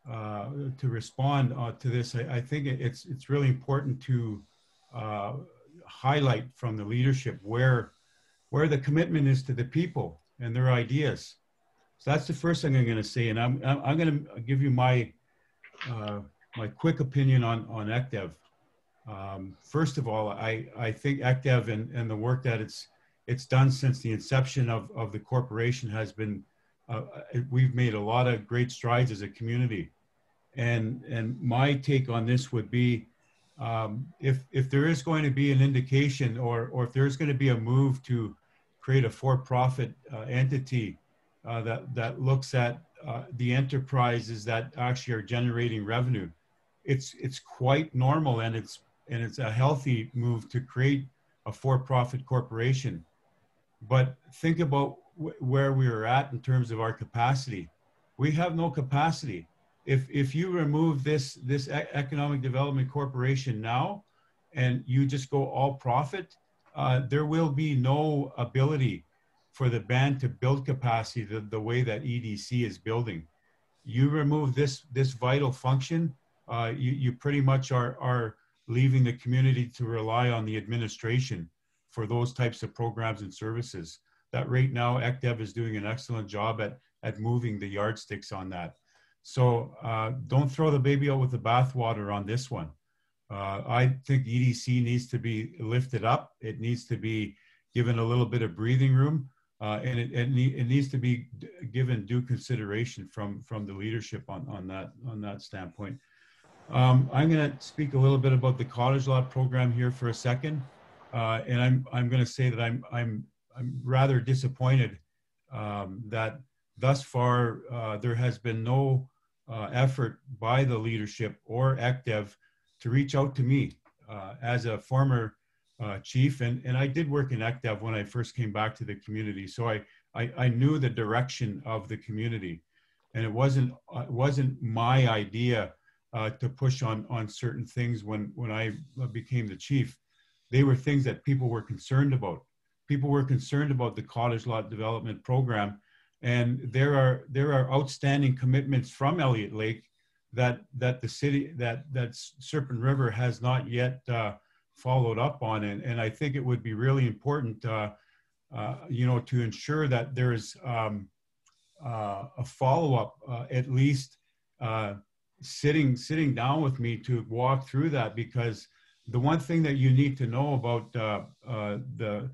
to respond to this, I think it's really important to highlight from the leadership where the commitment is to the people and their ideas. So that's the first thing I'm going to say, and I'm going to give you my quick opinion on ACDEV. First of all, I think ACDEV and the work that it's done since the inception of the corporation has been, we've made a lot of great strides as a community. And my take on this would be, if there is going to be an indication or if there's going to be a move to create a for-profit entity that looks at the enterprises that actually are generating revenue, it's quite normal, and it's a healthy move to create a for-profit corporation. But think about where we are at in terms of our capacity. We have no capacity. If you remove this economic development corporation now and you just go all profit, there will be no ability for the band to build capacity the way that EDC is building. You remove this vital function, you pretty much are leaving the community to rely on the administration for those types of programs and services. That right now, ACDEV is doing an excellent job at moving the yardsticks on that. So don't throw the baby out with the bathwater on this one. I think EDC needs to be lifted up. It needs to be given a little bit of breathing room, and it needs to be given due consideration from the leadership on that standpoint. I'm going to speak a little bit about the cottage lot program here for a second, and I'm going to say that I'm rather disappointed that thus far there has been no effort by the leadership or ACDEV to reach out to me as a former chief, and I did work in ACDEV when I first came back to the community, so I knew the direction of the community, and it wasn't my idea to push on certain things when I became the chief. They were things that people were concerned about. People were concerned about the cottage lot development program, and there are outstanding commitments from Elliott Lake that the city, that Serpent River has not yet followed up on, and I think it would be really important, you know, to ensure that there's a follow-up, at least sitting down with me to walk through that, because the one thing that you need to know about the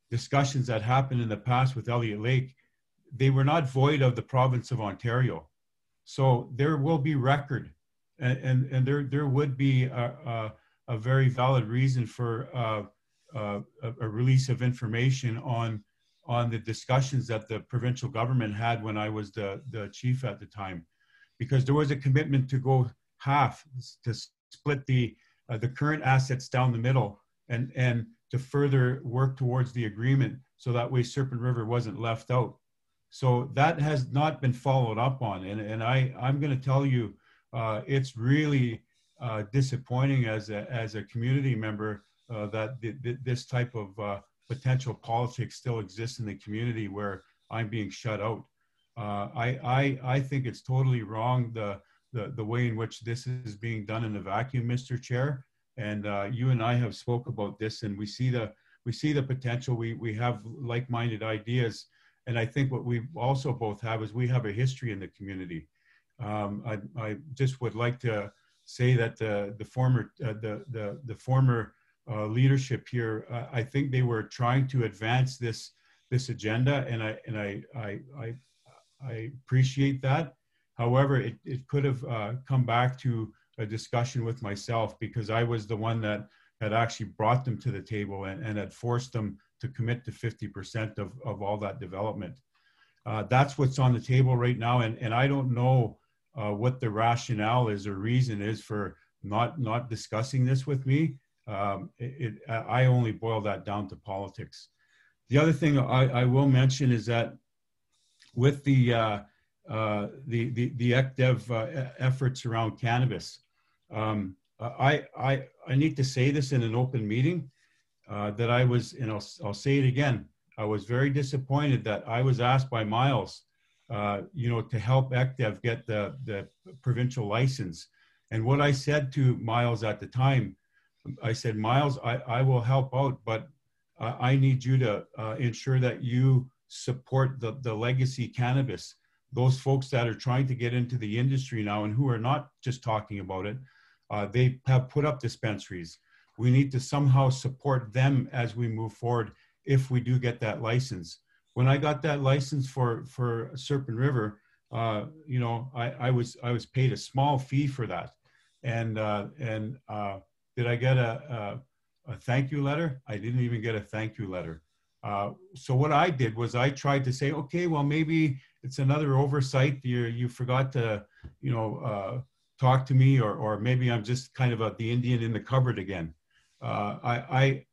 discussions that happened in the past with Elliott Lake, they were not void of the province of Ontario. So there will be record, and there would be a very valid reason for a release of information on the discussions that the provincial government had when I was the chief at the time, because there was a commitment to go half, to split the current assets down the middle, and to further work towards the agreement, so that way Serpent River wasn't left out. So that has not been followed up on, and I'm going to tell you, it's really disappointing as a community member that this type of potential politics still exists in the community where I'm being shut out. I think it's totally wrong, the way in which this is being done in a vacuum, Mr. Chair. And you and I have spoke about this, and we see the potential. We have like-minded ideas, and I think what we also both have is we have a history in the community. I just would like to say that the former leadership here, I think they were trying to advance this agenda, and I appreciate that. However, it could have come back to a discussion with myself, because I was the one that had actually brought them to the table and had forced them to commit to 50% of all that development. That's what's on the table right now, and I don't know what the rationale is or reason is for not discussing this with me. I only boil that down to politics. The other thing I will mention is that with the ECDEV efforts around cannabis, I need to say this in an open meeting, that I was, and I'll say it again, I was very disappointed that I was asked by Miles, you know, to help ECDEV get the provincial license. And what I said to Miles at the time, I said, Miles, I will help out, but I need you to ensure that you support the legacy cannabis. Those folks that are trying to get into the industry now and who are not just talking about it, they have put up dispensaries. We need to somehow support them as we move forward if we do get that license. When I got that license for Serpent River, you know, I was paid a small fee for that. And did I get a thank you letter? I didn't even get a thank you letter. So what I did was I tried to say, okay, well, maybe it's another oversight. You forgot to, you know, talk to me, or maybe I'm just kind of the Indian in the cupboard again. I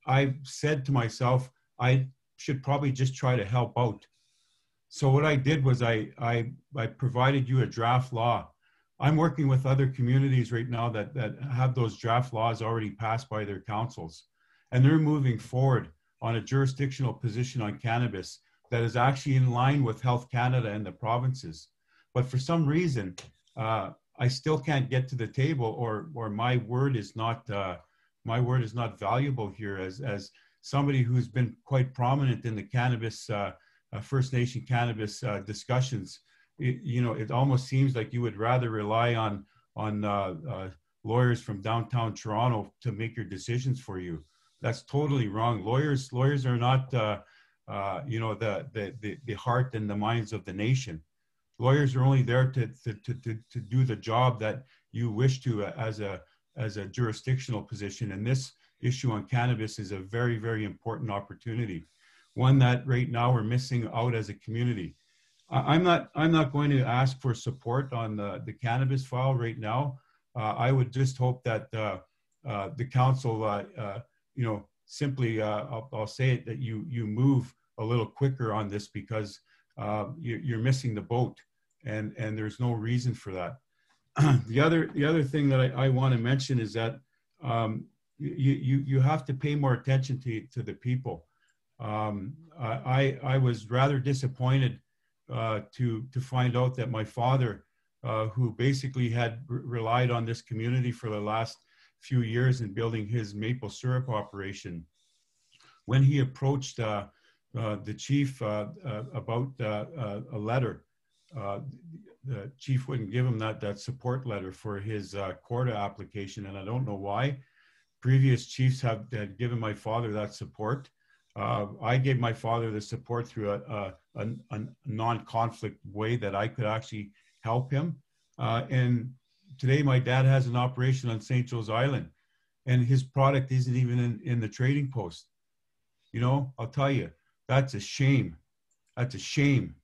said to myself, I should probably just try to help out. So what I did was I provided you a draft law. I'm working with other communities right now that have those draft laws already passed by their councils, and they're moving forward on a jurisdictional position on cannabis that is actually in line with Health Canada and the provinces. But for some reason, I still can't get to the table, or my word is not valuable here as somebody who's been quite prominent in the cannabis, First Nation cannabis discussions. You know, it almost seems like you would rather rely on lawyers from downtown Toronto to make your decisions for you. That's totally wrong. Lawyers are not, you know, the heart and the minds of the nation. Lawyers are only there to do the job that you wish to as a jurisdictional position. And this issue on cannabis is a very, very important opportunity, one that right now we're missing out as a community. I'm not going to ask for support on the cannabis file right now. I would just hope that the council, you know, simply, I'll say it, that you move a little quicker on this, because you're missing the boat, and there's no reason for that. the other thing that I want to mention is that you have to pay more attention to the people. I was rather disappointed to find out that my father, who basically had relied on this community for the last few years in building his maple syrup operation, when he approached the chief about a letter, the chief wouldn't give him that support letter for his quota application, and I don't know why. Previous chiefs had given my father that support. I gave my father the support through a non-conflict way that I could actually help him. And today my dad has an operation on St. Joe's Island, and his product isn't even in the trading post. You know, I'll tell you, that's a shame. That's a shame.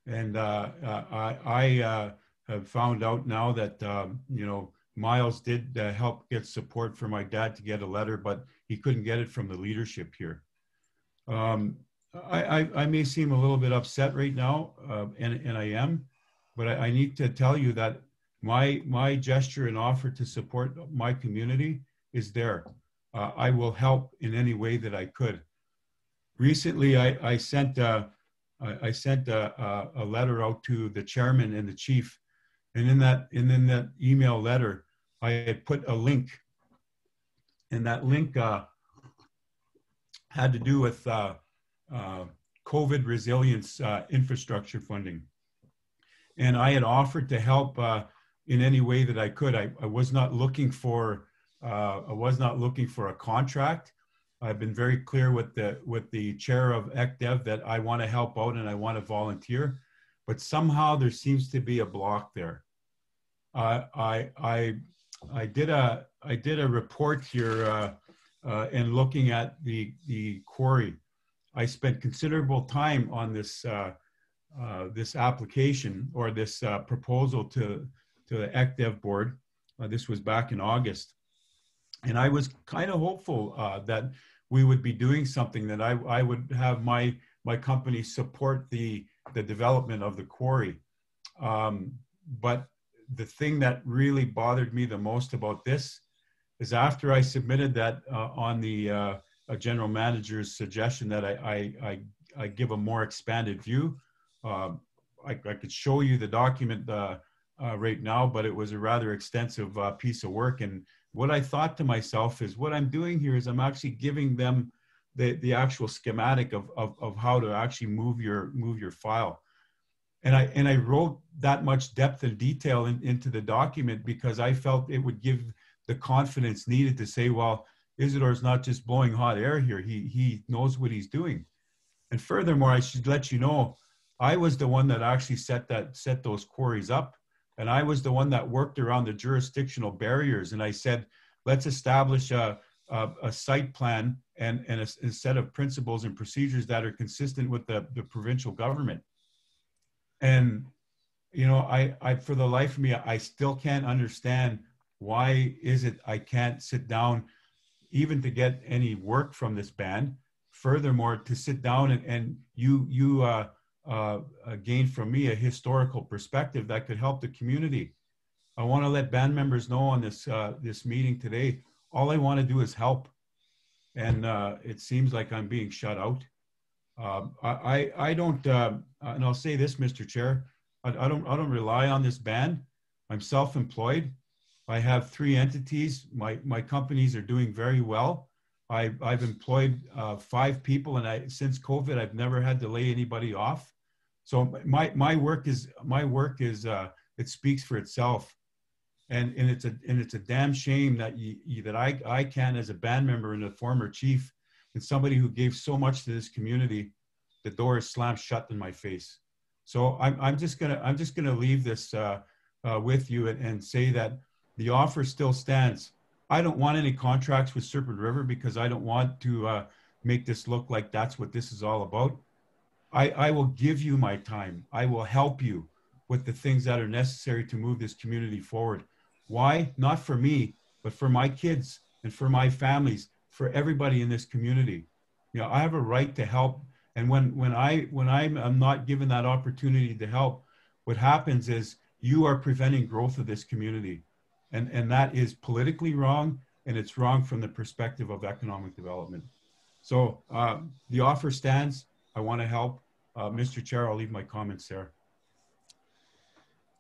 And I have found out now that, you know, Miles did help get support for my dad to get a letter, but he couldn't get it from the leadership here. I may seem a little bit upset right now, and I am, but I need to tell you that my gesture and offer to support my community is there. I will help in any way that I could. Recently, I sent a letter out to the chairman and the chief, and in that email letter, I had put a link, and that link had to do with COVID resilience infrastructure funding. And I had offered to help in any way that I could. I was not looking for a contract. I've been very clear with the chair of ECDEV that I want to help out and I want to volunteer, but somehow there seems to be a block there. I did a report here and looking at the quarry. I spent considerable time on this this application or this proposal to the ECDEV board. This was back in August. And I was kind of hopeful that we would be doing something, that I would have my company support the development of the quarry. But the thing that really bothered me the most about this is after I submitted that on the general manager's suggestion that I give a more expanded view. I could show you the document right now, but it was a rather extensive piece of work. And what I thought to myself is, what I'm doing here is I'm actually giving them the actual schematic of how to actually move your file. And I wrote that much depth and detail into the document because I felt it would give the confidence needed to say, well, Isidore's not just blowing hot air here. He knows what he's doing. And furthermore, I should let you know, I was the one that actually set those quarries up. And I was the one that worked around the jurisdictional barriers. And I said, let's establish a site plan and a set of principles and procedures that are consistent with the provincial government. And, you know, I for the life of me, I still can't understand why is it I can't sit down even to get any work from this band. Furthermore, to sit down and you gain from me a historical perspective that could help the community. I want to let band members know on this meeting today, all I want to do is help. And it seems like I'm being shut out. I don't, and I'll say this, Mr. Chair, I don't rely on this band. I'm self-employed. I have 3 entities. My companies are doing very well. I've employed 5 people, and since COVID, I've never had to lay anybody off. So my work is it speaks for itself, and it's a damn shame that that I can, as a band member and a former chief and somebody who gave so much to this community, the door is slammed shut in my face. So I'm just gonna leave this with you and say that the offer still stands. I don't want any contracts with Serpent River because I don't want to make this look like that's what this is all about. I will give you my time. I will help you with the things that are necessary to move this community forward. Why? Not for me, but for my kids and for my families, for everybody in this community. You know, I have a right to help. And when I'm not given that opportunity to help, what happens is you are preventing growth of this community. And that is politically wrong, and it's wrong from the perspective of economic development. So the offer stands. I want to help. Mr. Chair, I'll leave my comments there.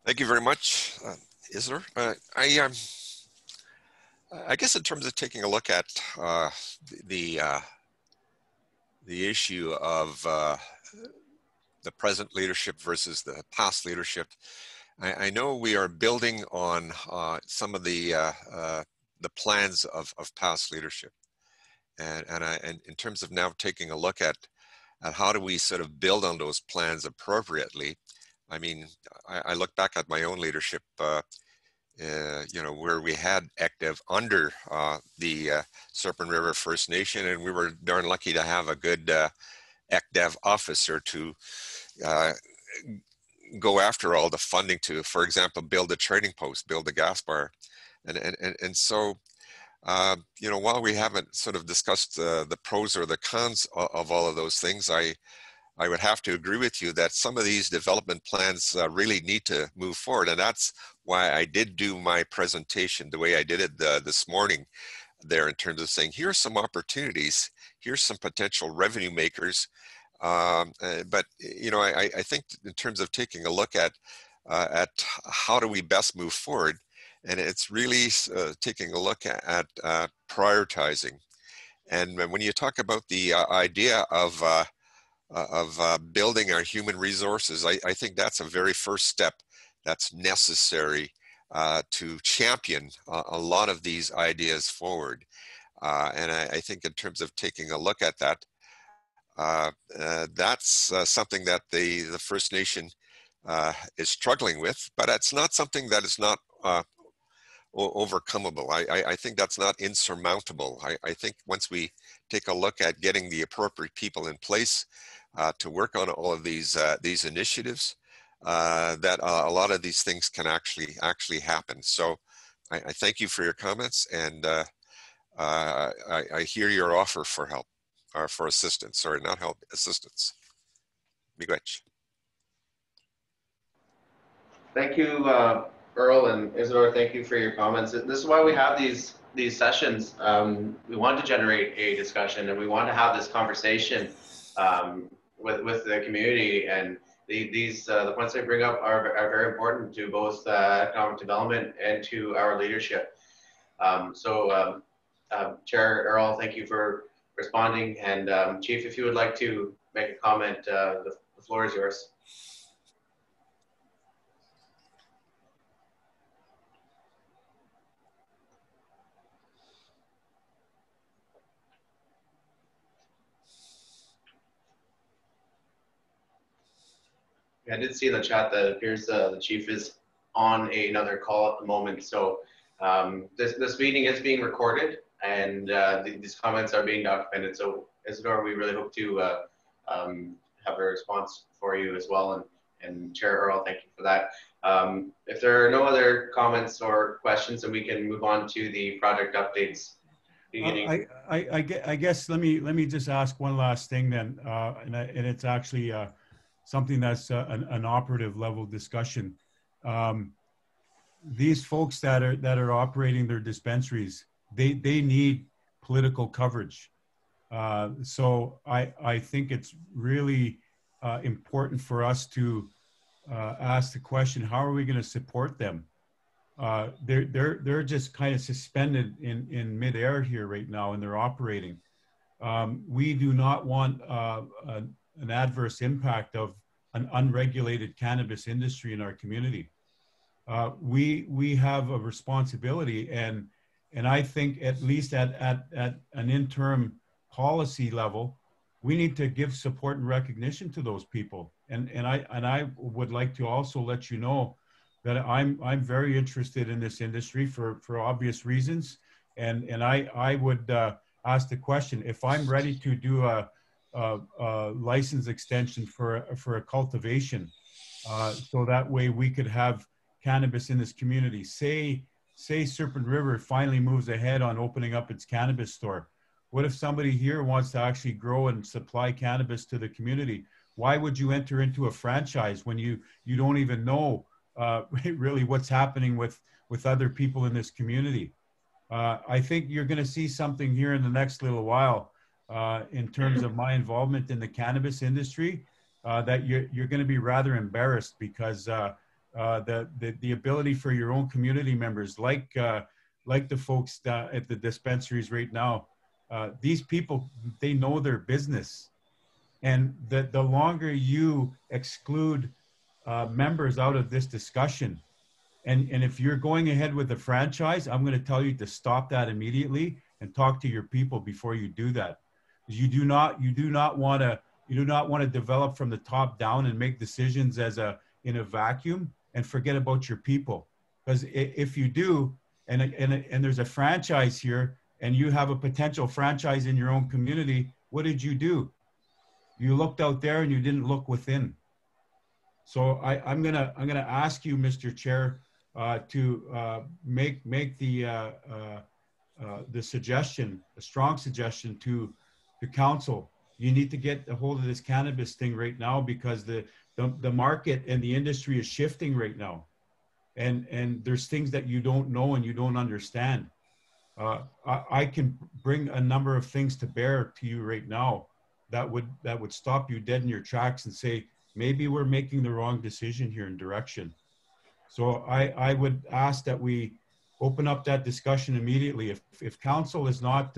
Thank you very much, Isler. I guess in terms of taking a look at the issue of the present leadership versus the past leadership, I know we are building on some of the plans of past leadership, and in terms of now taking a look at how do we sort of build on those plans appropriately. I mean, I look back at my own leadership, you know, where we had ECDEV under the Serpent River First Nation, and we were darn lucky to have a good ECDEV officer to go after all the funding to, for example, build a trading post, build a gas bar. And so, you know, while we haven't sort of discussed the pros or the cons of all of those things, I would have to agree with you that some of these development plans really need to move forward. And that's why I did do my presentation the way I did it this morning there, in terms of saying, here's some opportunities, here's some potential revenue makers. But, you know, I think in terms of taking a look at how do we best move forward, and it's really taking a look at prioritizing. And when you talk about the idea of building our human resources, I think that's a very first step that's necessary to champion a lot of these ideas forward. And I think in terms of taking a look at that, that's something that the First Nation is struggling with, but it's not something that is not overcomable. I think that's not insurmountable. I think once we take a look at getting the appropriate people in place to work on all of these initiatives, that a lot of these things can actually happen. So I thank you for your comments, and I hear your offer for help, or for assistance, sorry, not help, assistance. Miigwech. Thank you, Earl and Isidore. Thank you for your comments. This is why we have these sessions. We want to generate a discussion, and we want to have this conversation with the community. And the points I bring up are very important to both economic development and to our leadership. Chair Earl, thank you for responding. And Chief, if you would like to make a comment, the floor is yours. I did see in the chat that it appears the chief is on another call at the moment. So this meeting is being recorded, and these comments are being documented. So Isidore, we really hope to have a response for you as well. And Chair Earl, thank you for that. If there are no other comments or questions, then we can move on to the project updates. I guess let me just ask one last thing then, and it's actually something that's an operative level discussion. These folks that are operating their dispensaries, they need political coverage. So I think it's really important for us to ask the question: how are we going to support them? They're just kind of suspended in midair here right now, and they're operating. We do not want an adverse impact of an unregulated cannabis industry in our community. We have a responsibility, and I think at least at an interim policy level, we need to give support and recognition to those people. And I would like to also let you know that I'm very interested in this industry for obvious reasons, and I would ask the question: if I'm ready to do a license extension for a cultivation, so that way we could have cannabis in this community. Say Serpent River finally moves ahead on opening up its cannabis store. What if somebody here wants to actually grow and supply cannabis to the community? Why would you enter into a franchise when you don't even know really what's happening with other people in this community. I think you're going to see something here in the next little while in terms of my involvement in the cannabis industry that you're going to be rather embarrassed, because the ability for your own community members, like the folks at the dispensaries right now, these people, they know their business, and the longer you exclude members out of this discussion, and if you're going ahead with the franchise, I'm going to tell you to stop that immediately and talk to your people before you do that. You do not want to develop from the top down and make decisions in a vacuum and forget about your people. Because if you do, and there's a franchise here, and you have a potential franchise in your own community, what did you do? You looked out there and you didn't look within. So I'm gonna ask you, Mr. Chair, to make the suggestion, a strong suggestion to the council. You need to get a hold of this cannabis thing right now, because the market and the industry is shifting right now, and there's things that you don't know and you don't understand. I can bring a number of things to bear to you right now that would stop you dead in your tracks and say, maybe we're making the wrong decision here in direction. So I would ask that we open up that discussion immediately. If council is not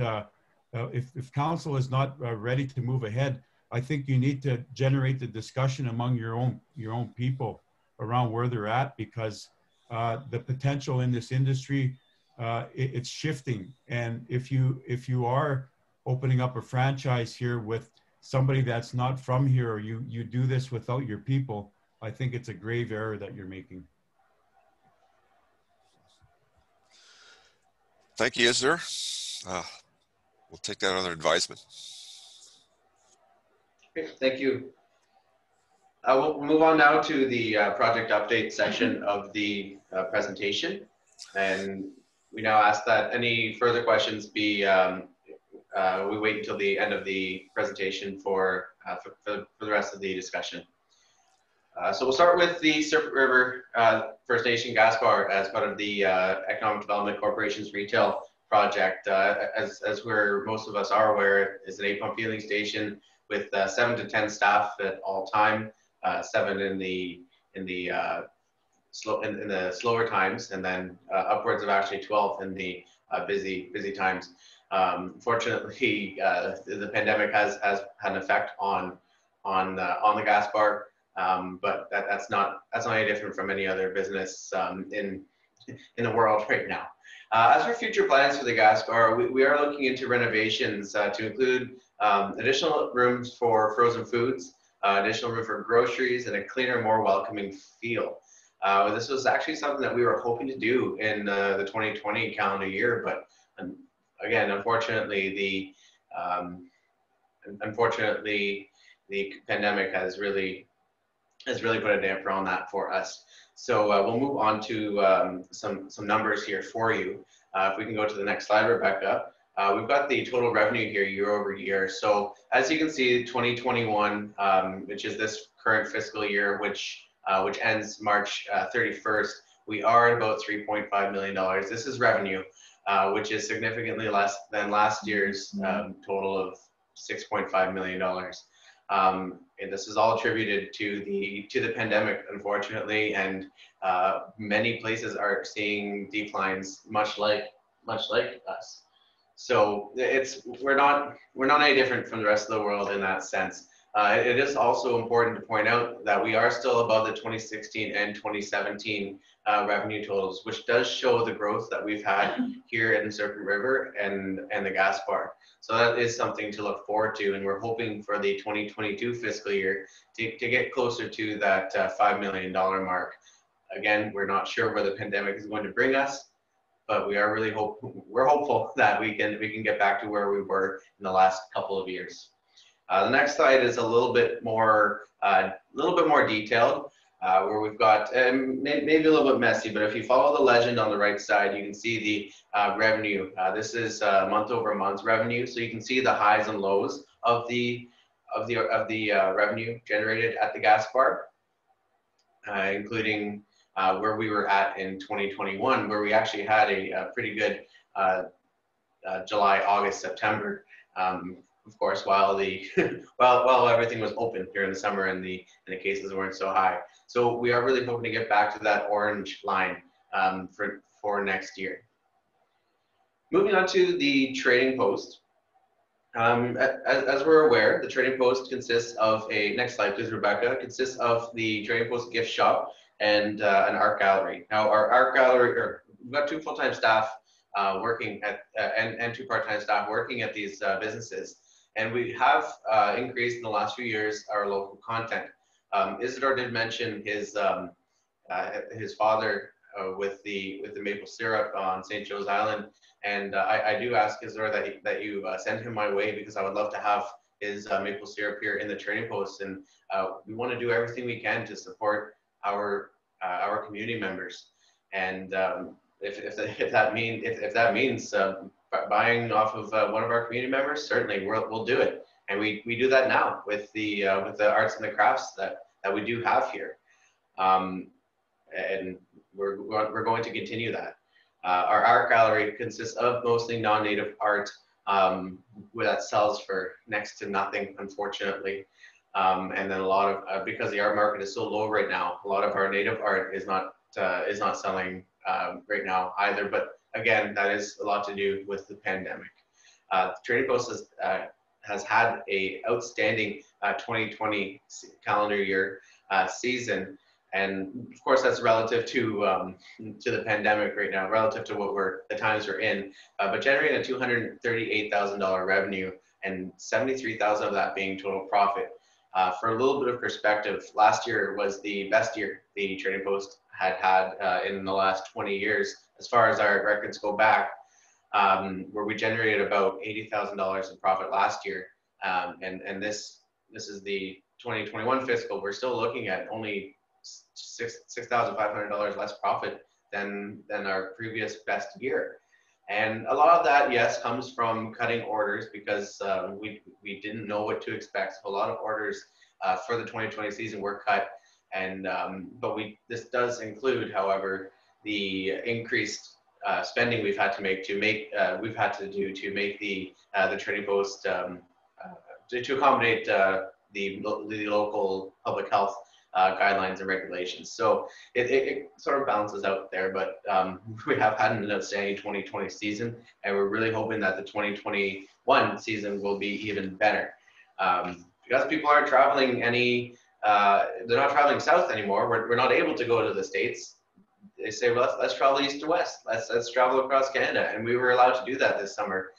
if council is not ready to move ahead, I think you need to generate the discussion among your own people around where they're at, because the potential in this industry, it's shifting. And if you are opening up a franchise here with somebody that's not from here, or you do this without your people, I think it's a grave error that you're making. Thank you, Isner. We'll take that under advisement. Okay, thank you. We'll move on now to the project update section of the presentation. And we now ask that any further questions be, we wait until the end of the presentation for the rest of the discussion. So we'll start with the Serpent River First Nation Gas Bar as part of the Economic Development Corporation's retail project. As most of us are aware, is an 8-pump fueling station with 7 to 10 staff at all time, 7 in the slower times, and then upwards of actually 12 in the busy times. Fortunately, the pandemic has had an effect on the gas bar, but that's not any different from any other business in the world right now. As for future plans for the gas bar, we are looking into renovations to include additional rooms for frozen foods, additional room for groceries, and a cleaner, more welcoming feel. This was actually something that we were hoping to do in the 2020 calendar year, but again, unfortunately, the pandemic has really put a damper on that for us. So we'll move on to some numbers here for you. If we can go to the next slide, Rebecca. We've got the total revenue here year over year. So as you can see, 2021, which is this current fiscal year, which ends March 31st, we are at about $3.5 million. This is revenue, which is significantly less than last year's total of $6.5 million. And this is all attributed to the pandemic, unfortunately, and many places are seeing declines, much like us. So we're not any different from the rest of the world in that sense. It is also important to point out that we are still above the 2016 and 2017 revenue totals, which does show the growth that we've had here in the Serpent River and the gas bar. So that is something to look forward to, and we're hoping for the 2022 fiscal year to get closer to that $5 million mark. Again, we're not sure where the pandemic is going to bring us, but we are really hopeful that we can get back to where we were in the last couple of years. The next slide is a little bit more detailed, where we've got maybe a little bit messy, but if you follow the legend on the right side, you can see the revenue. This is month over month revenue, so you can see the highs and lows of the revenue generated at the gas bar, including where we were at in 2021, where we actually had a pretty good July, August, September. Of course, while the while everything was open during the summer and the cases weren't so high. So we are really hoping to get back to that orange line for next year. Moving on to the trading post. As we're aware, the trading post consists of a, next slide please, Rebecca, consists of the trading post gift shop and an art gallery. Now our art gallery, we've got 2 full-time staff working at, and 2 part-time staff working at these businesses. And we have increased in the last few years our local content. Isidore did mention his father with the maple syrup on St. Joe's Island. And I do ask Isidore that you send him my way, because I would love to have his maple syrup here in the trading post. And we want to do everything we can to support our community members. And if that means buying off of one of our community members, certainly we'll do it. And we do that now with the arts and the crafts that we do have here. And we're going to continue that. Our art gallery consists of mostly non-native art that sells for next to nothing, unfortunately. And then a lot of, because the art market is so low right now, a lot of our native art is not selling right now either. But again, that is a lot to do with the pandemic. The Trading Post has had a outstanding 2020 calendar year season. And of course, that's relative to the pandemic right now, relative to the times we're in. But generating a $238,000 revenue and 73,000 of that being total profit. For a little bit of perspective, last year was the best year the Trading Post had in the last 20 years, as far as our records go back, where we generated about $80,000 in profit last year. And this is the 2021 fiscal. We're still looking at only $6,500 less profit than our previous best year. And a lot of that, yes, comes from cutting orders, because we didn't know what to expect. So a lot of orders for the 2020 season were cut. And but this does include, however, the increased spending we've had to make to make the Trading Post to accommodate the local public health guidelines and regulations. So it sort of balances out there, but we have had an outstanding 2020 season, and we're really hoping that the 2021 season will be even better. Because people aren't traveling they're not traveling south anymore. We're not able to go to the States. They say, well, let's travel east to west. Let's travel across Canada. And we were allowed to do that this summer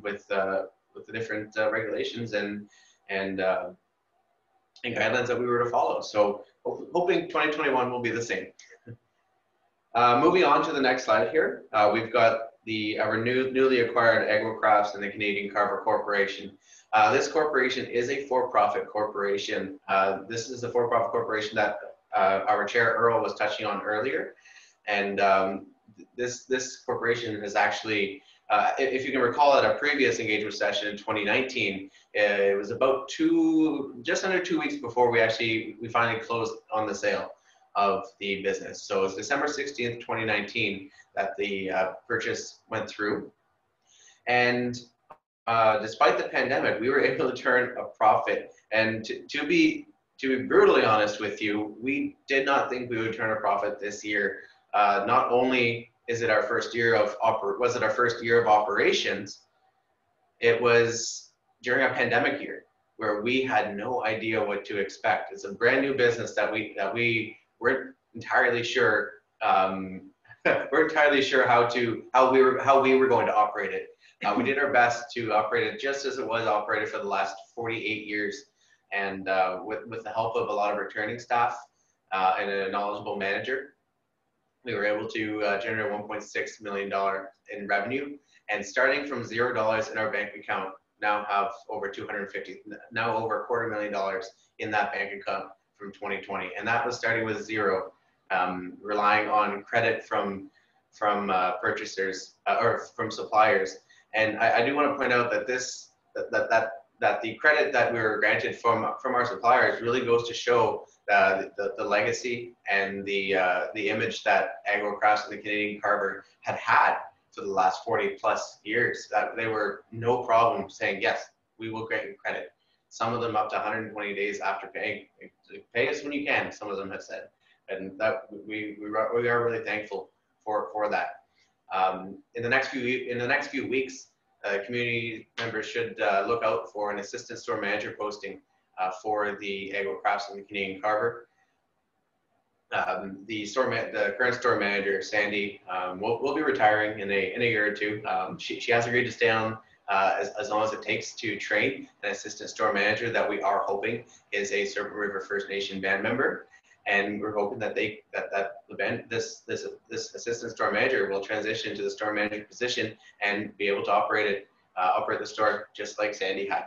with the different regulations and guidelines that we were to follow. So hoping 2021 will be the same. Moving on to the next slide here, we've got our newly acquired Agro Crafts and the Canadian Carver Corporation. This corporation is a for-profit corporation. This is a for-profit corporation that our chair Earl was touching on earlier. And this corporation has actually, if you can recall at a previous engagement session in 2019, it was about just under 2 weeks before we finally closed on the sale of the business. So it's December 16th, 2019 that the purchase went through. And despite the pandemic, we were able to turn a profit. And to be brutally honest with you, we did not think we would turn a profit this year. Not only is it our first year of operations, it was during a pandemic year where we had no idea what to expect. It's a brand new business that we weren't entirely sure how we were going to operate it. We did our best to operate it just as it was operated for the last 48 years, and with the help of a lot of returning staff and a knowledgeable manager, we were able to generate $1.6 million in revenue, and starting from $0 in our bank account, now have over over $250,000 in that bank account from 2020, and that was starting with zero, relying on credit from purchasers or from suppliers. And I do want to point out that that the credit that we were granted from our suppliers really goes to show the legacy and the image that Agro-Crafts and the Canadian Carver had for the last 40 plus years. That they were no problem saying, yes, we will grant you credit. Some of them up to 120 days after paying. Pay us when you can, some of them have said. And that we are really thankful for that. In the next few weeks, community members should look out for an assistant store manager posting for the Agro-Crafts and the Canadian Carver. The current store manager, Sandy, will be retiring in a year or two. She has agreed to stay on as long as it takes to train an assistant store manager that we are hoping is a Serpent River First Nation band member. And we're hoping that this assistant store manager will transition to the store manager position and be able to operate the store just like Sandy had.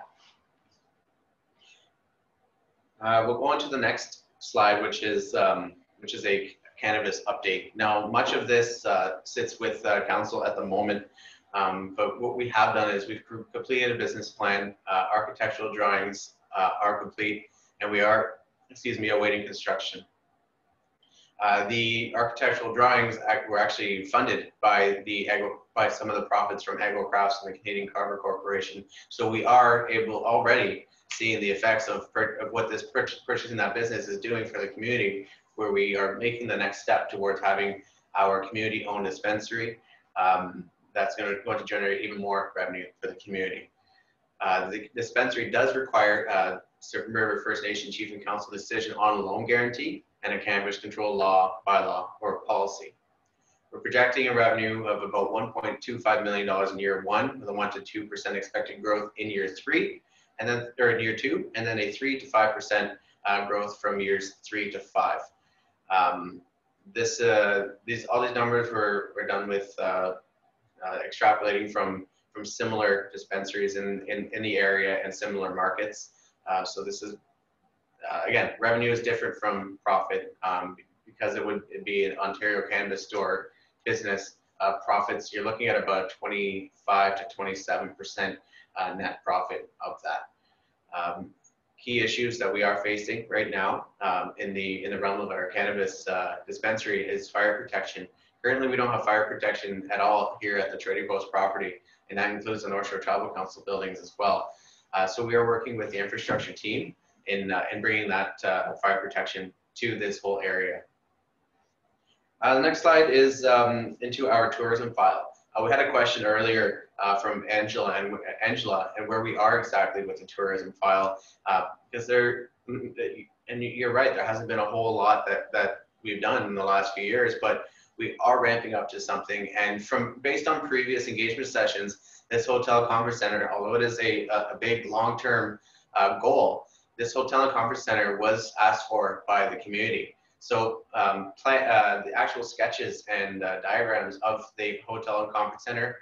We'll go on to the next slide, which is a cannabis update. Now, much of this sits with council at the moment, but what we have done is we've completed a business plan. Architectural drawings are complete, and we are awaiting construction. The architectural drawings were actually funded by some of the profits from Agro-Crafts and the Canadian Carver Corporation. So we are already seeing the effects of what this purchasing that business is doing for the community, where we are making the next step towards having our community-owned dispensary that's going to generate even more revenue for the community. The dispensary does require Serpent River First Nation Chief and Council decision on a loan guarantee and a cannabis control bylaw or policy. We're projecting a revenue of about $1.25 million in year one, with a 1 to 2% expected growth in year three, and then in year two, and then a 3 to 5% growth from years 3 to 5. All these numbers were done with extrapolating from similar dispensaries in the area and similar markets. So this is, again, revenue is different from profit because it would be an Ontario cannabis store business. Profits, you're looking at about 25 to 27% net profit of that. Key issues that we are facing right now in the realm of our cannabis dispensary is fire protection. Currently, we don't have fire protection at all here at the Trading Post property, and that includes the North Shore Tribal Council buildings as well. So we are working with the infrastructure team in bringing that fire protection to this whole area. The next slide is into our tourism file. We had a question earlier from Angela and where we are exactly with the tourism file, because and you're right, there hasn't been a whole lot that we've done in the last few years, but we are ramping up to something. And based on previous engagement sessions, this hotel conference center, although it is a big long-term goal, this hotel and conference center was asked for by the community. So the actual sketches and diagrams of the hotel and conference center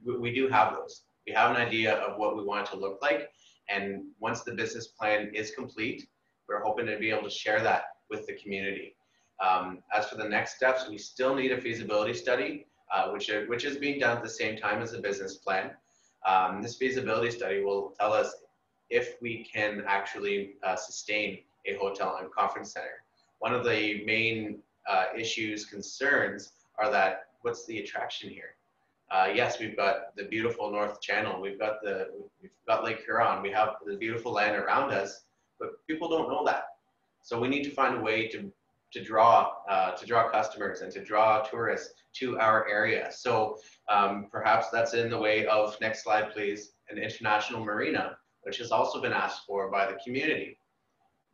we do have those. We have an idea of what we want it to look like. And once the business plan is complete, we're hoping to be able to share that with the community. As for the next steps, we still need a feasibility study, which is being done at the same time as the business plan. This feasibility study will tell us if we can actually sustain a hotel and conference center. One of the main concerns are that what's the attraction here? Yes, we've got the beautiful North Channel, we've got Lake Huron, we have the beautiful land around us, but people don't know that. So we need to find a way to draw customers and to draw tourists to our area. So perhaps that's in the way of, next slide please, an international marina, which has also been asked for by the community.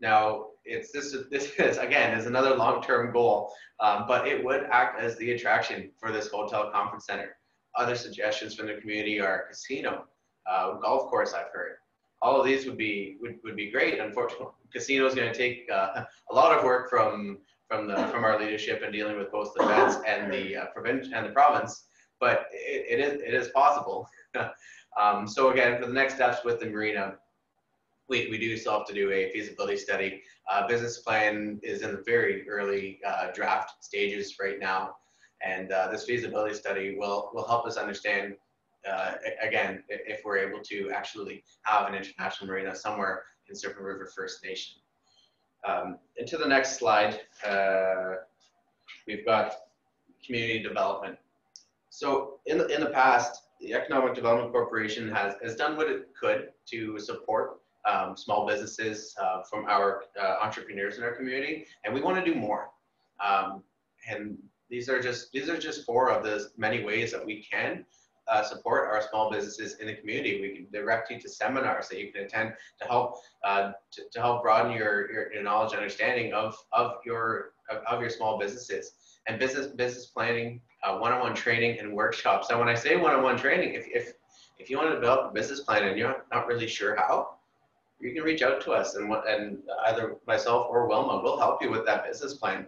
Now, this is again is another long-term goal, but it would act as the attraction for this hotel conference center. Other suggestions from the community are casino, golf course. I've heard all of these would be great. Unfortunately, casino is going to take a lot of work from our leadership in dealing with both the feds and the province, but it is possible. So again, for the next steps with the marina, we do still have to do a feasibility study. Business plan is in the very early draft stages right now, and this feasibility study will help us understand again, if we're able to actually have an international marina somewhere in Serpent River First Nation. And to the next slide, we've got community development. So in the past, the Economic Development Corporation has done what it could to support small businesses from our entrepreneurs in our community, and we want to do more. And these are just four of the many ways that we can support our small businesses in the community. We can direct you to seminars that you can attend to help broaden your knowledge and understanding of your small businesses, and business planning, one-on-one training and workshops. And when I say one-on-one training, if you want to develop a business plan and you're not really sure how, you can reach out to us, and either myself or Wilma will help you with that business plan.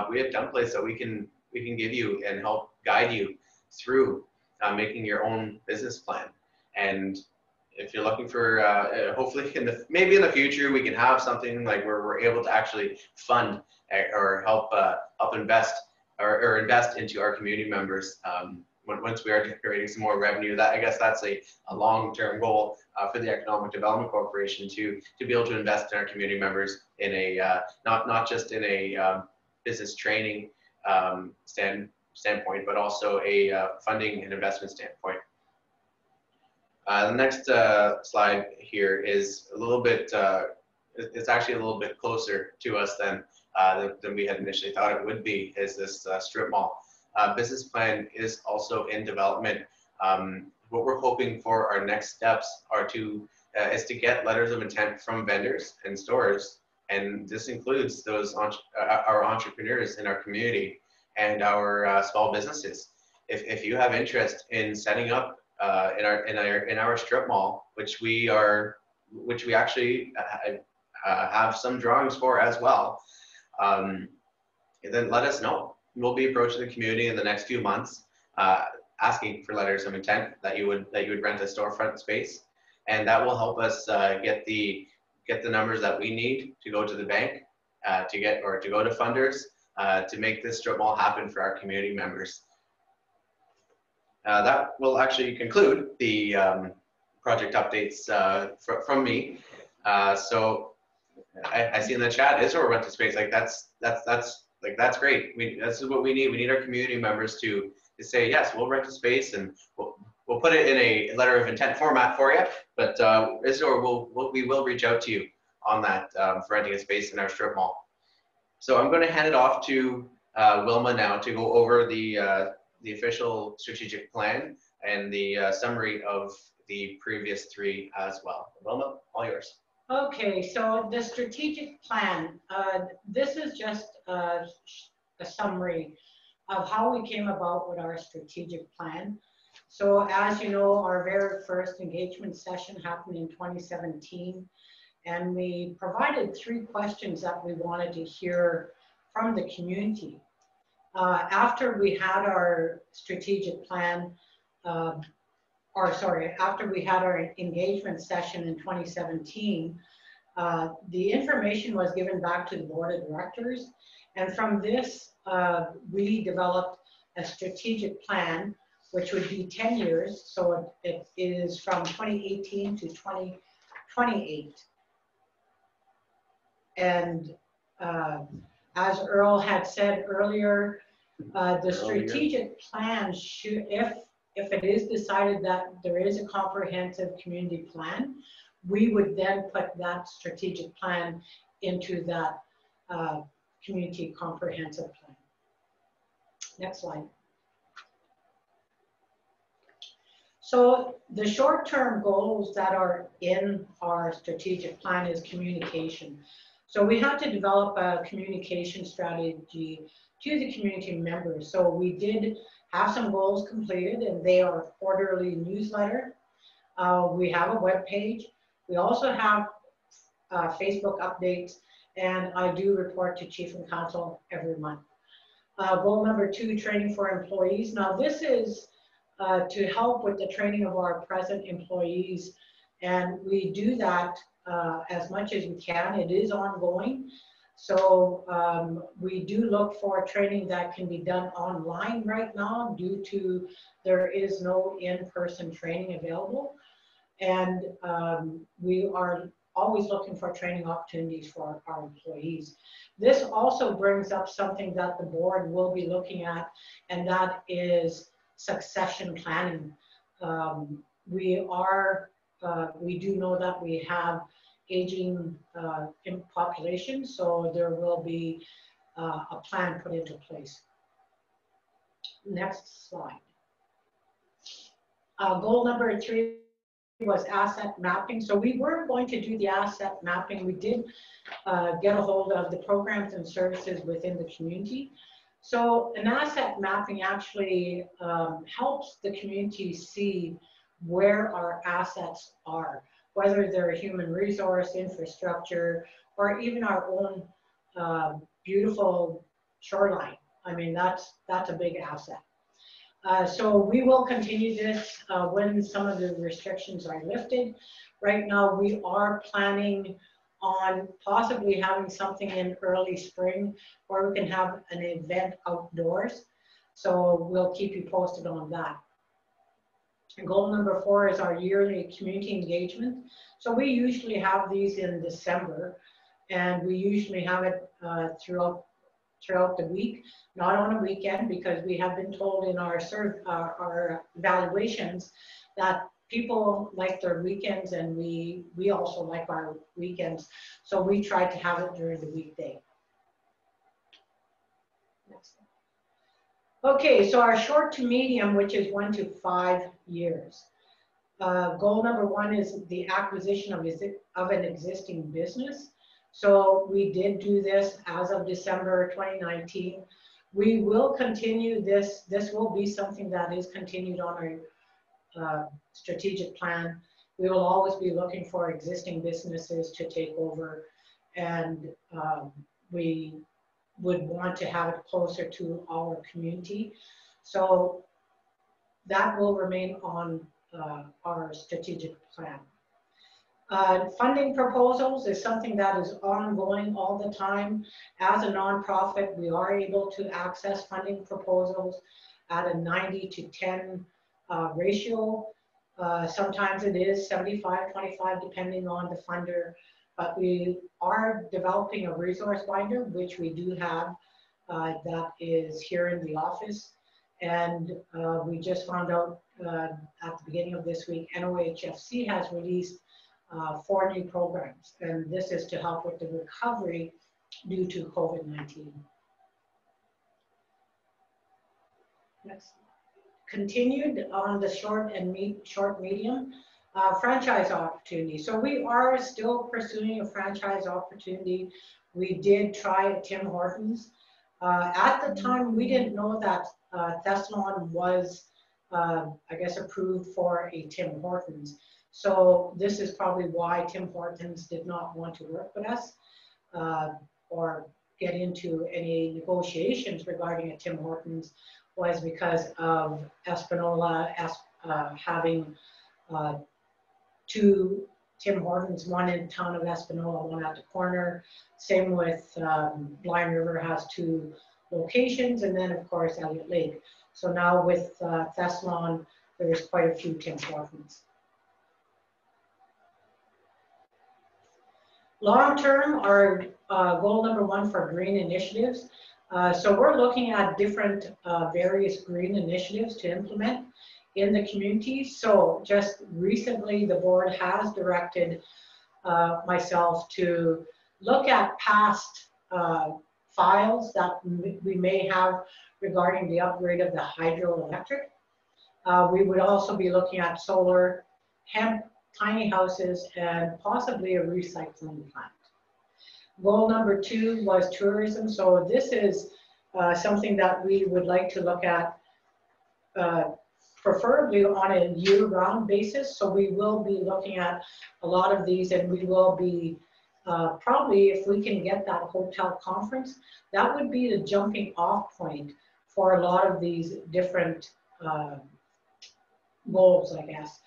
We have templates that we can give you and help guide you through making your own business plan. And if you're looking for, hopefully maybe in the future, we can have something like where we're able to actually fund or help invest or invest into our community members. Once we are generating some more revenue, I guess that's a long-term goal for the Economic Development Corporation to be able to invest in our community members in a not just in a business training standpoint, but also a funding and investment standpoint. The next slide here is a little bit, it's actually a little bit closer to us than we had initially thought it would be, is this strip mall. Business plan is also in development. What we're hoping for our next steps is to get letters of intent from vendors and stores, and this includes those our entrepreneurs in our community and our small businesses. If you have interest in setting up in our strip mall, which we actually have some drawings for as well, then let us know. We'll be approaching the community in the next few months, asking for letters of intent that you would rent a storefront space, and that will help us get the numbers that we need to go to the bank, to go to funders, to make this strip mall happen for our community members. That will actually conclude the project updates from me. So I see in the chat, Israel rented space. Like that's great. That's what we need. We need our community members to say, yes, we'll rent a space, and we'll put it in a letter of intent format for you. But Israel, we will reach out to you on that for renting a space in our strip mall. So I'm going to hand it off to Wilma now to go over the official strategic plan and the summary of the previous three as well. Wilma, all yours. Okay, so the strategic plan, this is just a summary of how we came about with our strategic plan. So as you know, our very first engagement session happened in 2017, and we provided 3 questions that we wanted to hear from the community. After we had our strategic plan, after we had our engagement session in 2017, the information was given back to the board of directors. And from this, we developed a strategic plan, which would be 10 years. So it is from 2018 to 2028. And as Earl had said earlier, the strategic plan should, if it is decided that there is a comprehensive community plan, we would then put that strategic plan into that community comprehensive plan. Next slide. So the short-term goals that are in our strategic plan is communication. So we had to develop a communication strategy to the community members. So we did have some goals completed, and they are quarterly newsletter. We have a web page. We also have Facebook updates, and I do report to Chief and Council every month. Goal number 2, training for employees. Now this is to help with the training of our present employees, and we do that as much as we can. It is ongoing. So we do look for training that can be done online right now due to there is no in-person training available. And we are always looking for training opportunities for our employees. This also brings up something that the board will be looking at, and that is succession planning. We do know that we have aging in population, so there will be a plan put into place. Next slide. Goal number 3 was asset mapping. So we were going to do the asset mapping. We did get a hold of the programs and services within the community. So an asset mapping actually helps the community see where our assets are, whether they're human resource, infrastructure, or even our own beautiful shoreline. I mean, that's a big asset. So we will continue this when some of the restrictions are lifted. Right now, we are planning on possibly having something in early spring where we can have an event outdoors. So we'll keep you posted on that. And goal number 4 is our yearly community engagement. So we usually have these in December, and we usually have it throughout the week, not on a weekend, because we have been told in our evaluations that people like their weekends, and we also like our weekends. So we try to have it during the weekday. Next slide. Okay, so our short to medium, which is 1 to 5 years. Goal number 1 is the acquisition of an existing business. So we did do this as of December 2019. We will continue this. This will be something that is continued on our strategic plan. We will always be looking for existing businesses to take over, and we would want to have it closer to our community. So that will remain on our strategic plan. Funding proposals is something that is ongoing all the time. As a nonprofit, we are able to access funding proposals at a 90 to 10 ratio. Sometimes it is 75-25 depending on the funder, but we are developing a resource binder, which we do have, that is here in the office. And we just found out at the beginning of this week, NOHFC has released 4 new programs, and this is to help with the recovery due to COVID-19. Next. Continued on the short medium franchise opportunity. So we are still pursuing a franchise opportunity. We did try at Tim Hortons. At the time, we didn't know that Thessalon was, I guess, approved for a Tim Hortons. So this is probably why Tim Hortons did not want to work with us or get into any negotiations regarding a Tim Hortons, was because of Espanola having 2 Tim Hortons, one in town of Espanola, one at the corner. Same with Blind River has 2 locations, and then of course Elliott Lake. So now with Thessalon, there's quite a few Tim Hortons. Long term, our goal number 1 for green initiatives. So we're looking at different various green initiatives to implement in the community. So just recently, the board has directed myself to look at past files that we may have regarding the upgrade of the hydroelectric. We would also be looking at solar, hemp, tiny houses, and possibly a recycling plant. Goal number 2 was tourism. So this is something that we would like to look at preferably on a year-round basis. So we will be looking at a lot of these, and we will be probably, if we can get that hotel conference, that would be the jumping off point for a lot of these different goals, I guess.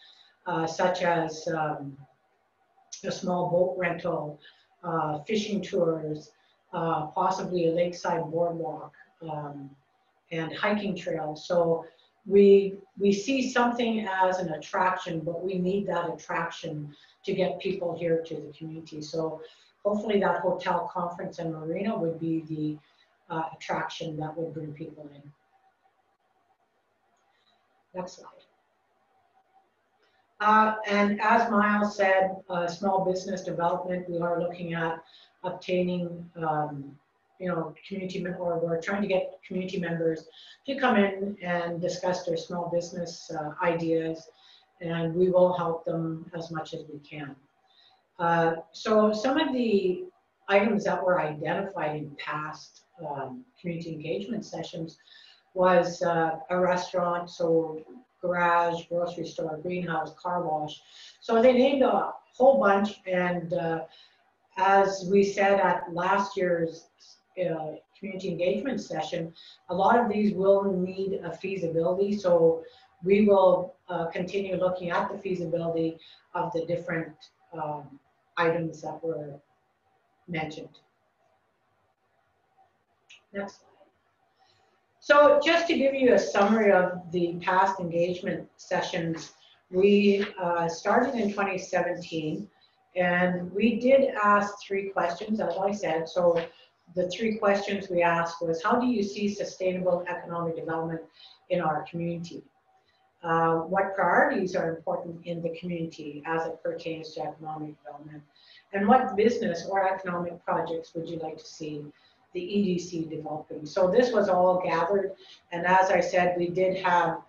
Such as a small boat rental, fishing tours, possibly a lakeside boardwalk, and hiking trails. So we see something as an attraction, but we need that attraction to get people here to the community. So hopefully that hotel, conference, and marina would be the attraction that would bring people in. Next slide. And as Miles said, small business development, we are looking at obtaining, community, or we're trying to get community members to come in and discuss their small business ideas, and we will help them as much as we can. So some of the items that were identified in past community engagement sessions was a restaurant, so garage, grocery store, greenhouse, car wash. So they named a whole bunch, and as we said at last year's community engagement session, a lot of these will need a feasibility. So we will continue looking at the feasibility of the different items that were mentioned. Next slide. So just to give you a summary of the past engagement sessions, we started in 2017, and we did ask 3 questions, as I said. So the 3 questions we asked was, how do you see sustainable economic development in our community? What priorities are important in the community as it pertains to economic development? And what business or economic projects would you like to see the EDC developing? So this was all gathered, and as I said, we did have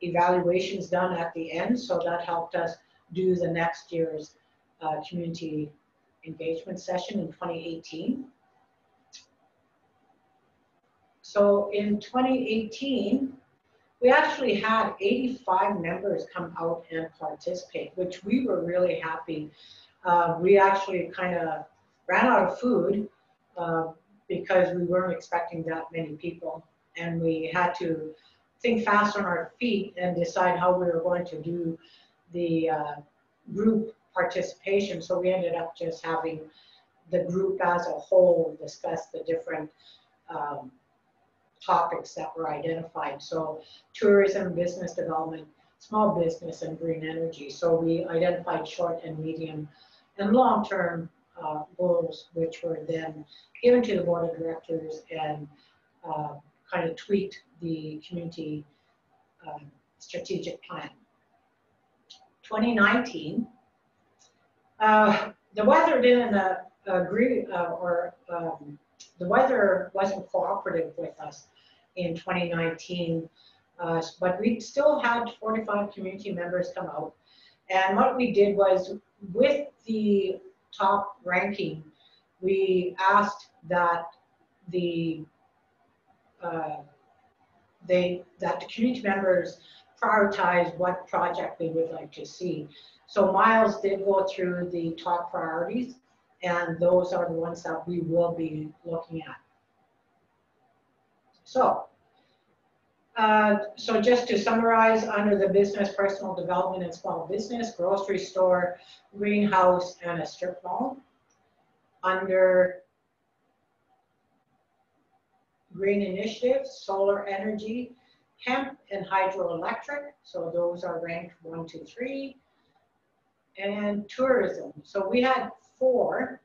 evaluations done at the end, so that helped us do the next year's community engagement session in 2018. So in 2018, we actually had 85 members come out and participate, which we were really happy. We actually kind of ran out of food because we weren't expecting that many people, and we had to think fast on our feet and decide how we were going to do the group participation. So we ended up just having the group as a whole discuss the different topics that were identified. So tourism, business development, small business, and green energy. So we identified short and medium and long-term goals, which were then given to the board of directors and kind of tweaked the community strategic plan. 2019, the weather didn't agree, the weather wasn't cooperative with us in 2019, but we still had 45 community members come out. And what we did was, with the top ranking, we asked that the community members prioritize what project they would like to see. So Miles did go through the top priorities, and those are the ones that we will be looking at. So just to summarize, under the business, personal development, and small business, grocery store, greenhouse, and a strip mall. Under green initiatives, solar energy, hemp, and hydroelectric. So those are ranked 1, 2, 3. And tourism. So we had 4.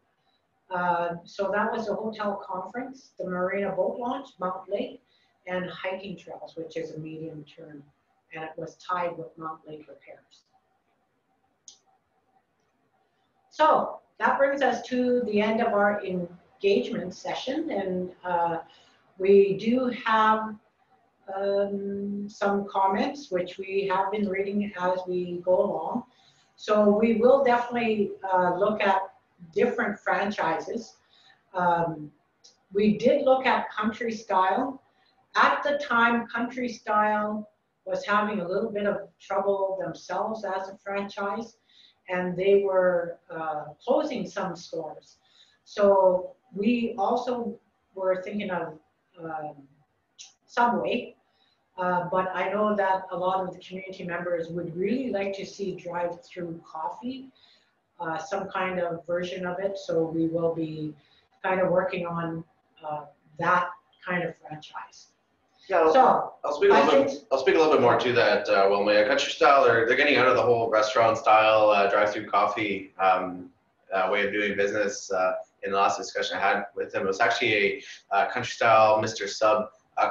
So that was the hotel conference, the marina boat launch, Mount Lake, and hiking trails, which is a medium term, and it was tied with Mount Lake repairs. So that brings us to the end of our engagement session, and we do have some comments, which we have been reading as we go along. So we will definitely look at different franchises. We did look at country style. At the time, country style was having a little bit of trouble themselves as a franchise, and they were closing some stores. So we also were thinking of Subway, but I know that a lot of the community members would really like to see drive-through coffee, some kind of version of it. So we will be kind of working on that kind of franchise. Yeah, So I'll speak a little bit more to that. Well, my country style, they're getting out of the whole restaurant style drive-through coffee way of doing business. In the last discussion I had with them, it was actually a country style Mr. Sub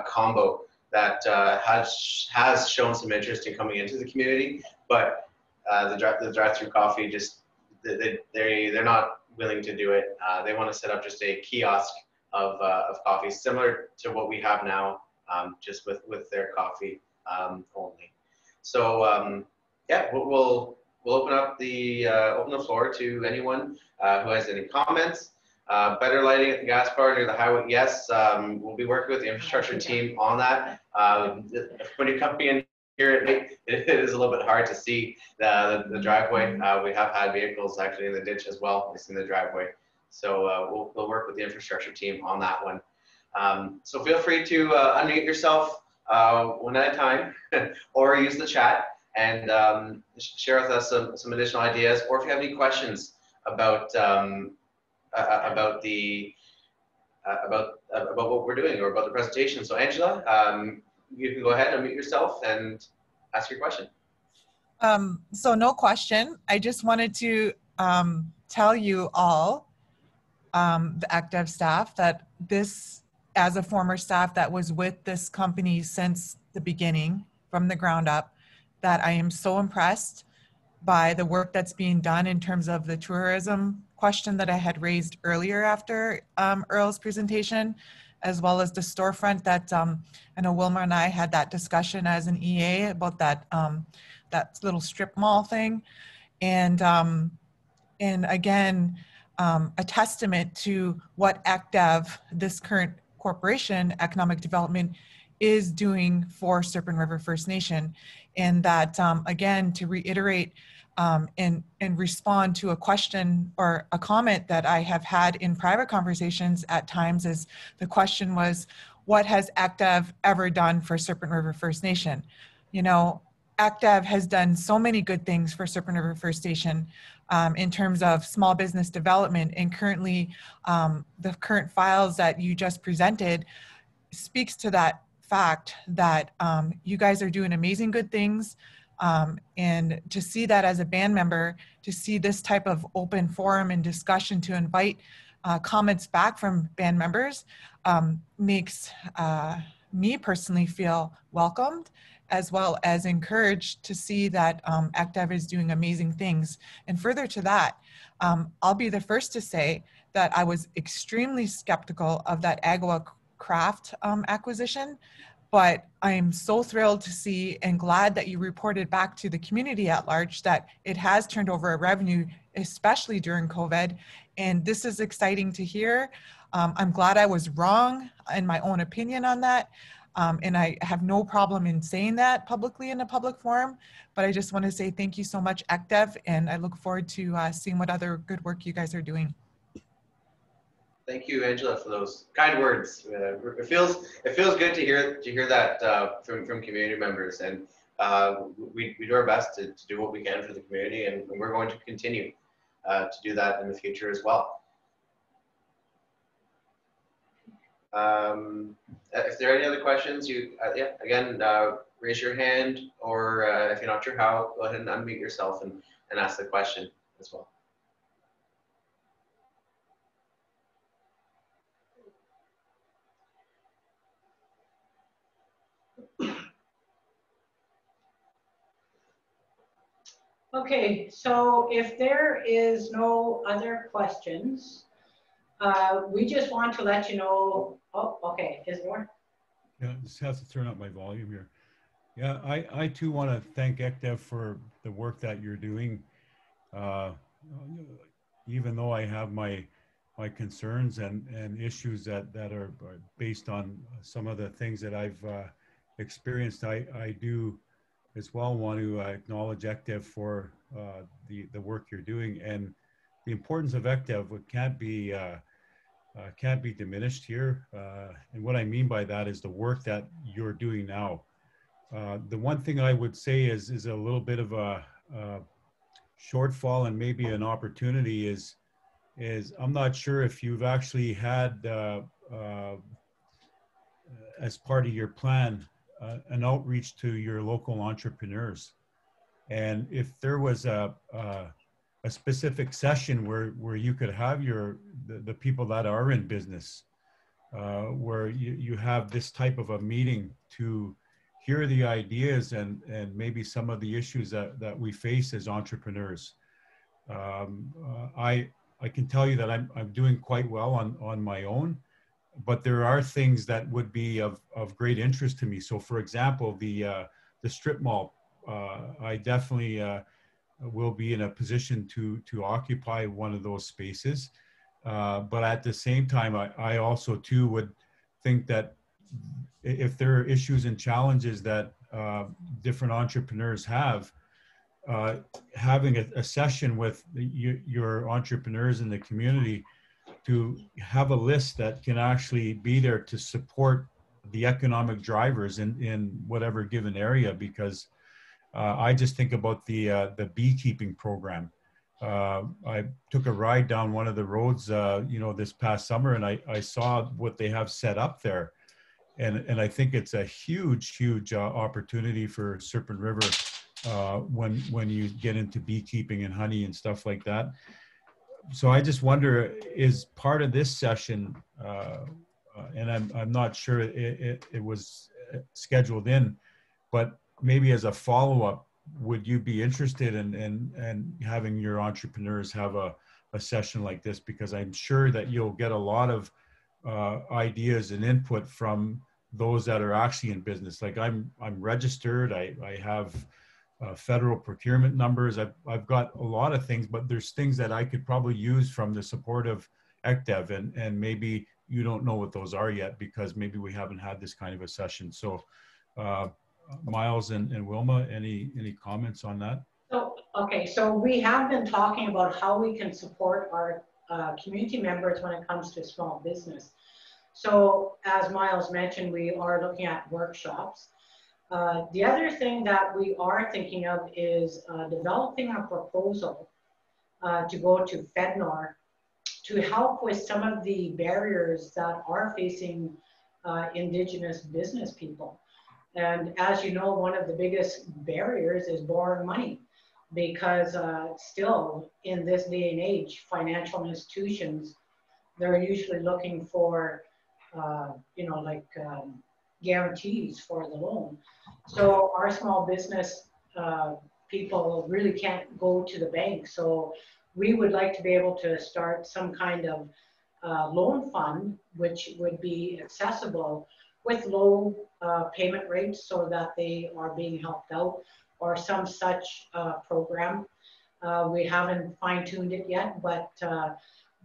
combo that has shown some interest in coming into the community, but the drive-through coffee just they're not willing to do it. They want to set up just a kiosk of coffee similar to what we have now. Just with their coffee only. So yeah, we'll open up the floor to anyone who has any comments. Better lighting at the gas bar near the highway. Yes, we'll be working with the infrastructure team on that. When you come in here at night, it is a little bit hard to see the driveway. We have had vehicles actually in the ditch as well, at least in the driveway. So we'll work with the infrastructure team on that one. So feel free to unmute yourself one at a time or use the chat and share with us some additional ideas, or if you have any questions about what we're doing or about the presentation. So Angela, you can go ahead and unmute yourself and ask your question. So no question. I just wanted to tell you all, the ACTEV staff, that this, as a former staff that was with this company since the beginning, from the ground up, that I am so impressed by the work that's being done in terms of the tourism question that I had raised earlier after Earl's presentation, as well as the storefront that I know Wilma and I had that discussion as an EA about that that little strip mall thing, and again, a testament to what ACTEV, this current corporation, economic development, is doing for Serpent River First Nation. And that, again, to reiterate and respond to a question or a comment that I have had in private conversations at times, is the question was, what has ACTEV ever done for Serpent River First Nation? You know, ACTEV has done so many good things for Serpent River First Nation in terms of small business development, and currently the current files that you just presented speaks to that fact that you guys are doing amazing good things, and to see that as a band member, to see this type of open forum and discussion to invite comments back from band members makes me personally feel welcomed, as well as encouraged to see that ACTEV is doing amazing things. And further to that, I'll be the first to say that I was extremely skeptical of that Agua Craft acquisition, but I am so thrilled to see and glad that you reported back to the community at large that it has turned over a revenue, especially during COVID. And this is exciting to hear. I'm glad I was wrong in my own opinion on that. And I have no problem in saying that publicly in a public forum, but I just want to say thank you so much, ACTEV, and I look forward to seeing what other good work you guys are doing. Thank you, Angela, for those kind words. It feels good to hear that from community members, and we do our best to do what we can for the community, and we're going to continue to do that in the future as well. If there are any other questions, yeah, again, raise your hand, or if you're not sure how, go ahead and unmute yourself and ask the question as well. Okay, so if there is no other questions, we just want to let you know. Oh, okay, is there more? Yeah, just have to turn up my volume here. Yeah, I too want to thank ACTEV for the work that you're doing. Even though I have my concerns and issues that are based on some of the things that I've experienced, I do as well want to acknowledge ACTEV for the work you're doing, and the importance of ACTEV can't be diminished here. And what I mean by that is the work that you're doing now. The one thing I would say is a little bit of a shortfall and maybe an opportunity is is I'm not sure if you've actually had, as part of your plan, an outreach to your local entrepreneurs. And if there was a specific session where you could have the people that are in business, where you have this type of a meeting to hear the ideas and maybe some of the issues that we face as entrepreneurs. I can tell you that I'm doing quite well on my own, but there are things that would be of great interest to me. So for example, the strip mall, I definitely will be in a position to occupy one of those spaces. But at the same time, I also too would think that if there are issues and challenges that different entrepreneurs have, having a session with your entrepreneurs in the community to have a list that can actually be there to support the economic drivers in whatever given area, because I just think about the beekeeping program. I took a ride down one of the roads, this past summer, and I saw what they have set up there. And I think it's a huge opportunity for Serpent River when you get into beekeeping and honey and stuff like that. So I just wonder, is part of this session, and I'm not sure it was scheduled in, but maybe as a follow-up, would you be interested in having your entrepreneurs have a session like this? Because I'm sure that you'll get a lot of ideas and input from those that are actually in business. Like I'm registered, I have federal procurement numbers. I've got a lot of things, but there's things that I could probably use from the support of ECDEV, and maybe you don't know what those are yet because maybe we haven't had this kind of a session. So Miles and Wilma, any comments on that? So, okay, so we have been talking about how we can support our community members when it comes to small business. So as Miles mentioned, we are looking at workshops. The other thing that we are thinking of is developing a proposal to go to FedNor to help with some of the barriers that are facing Indigenous business people. And as you know, one of the biggest barriers is borrowing money, because still in this day and age, financial institutions, they're usually looking for, guarantees for the loan. So our small business people really can't go to the bank. So we would like to be able to start some kind of loan fund, which would be accessible with low payment rates so that they are being helped out, or some such program. We haven't fine-tuned it yet, but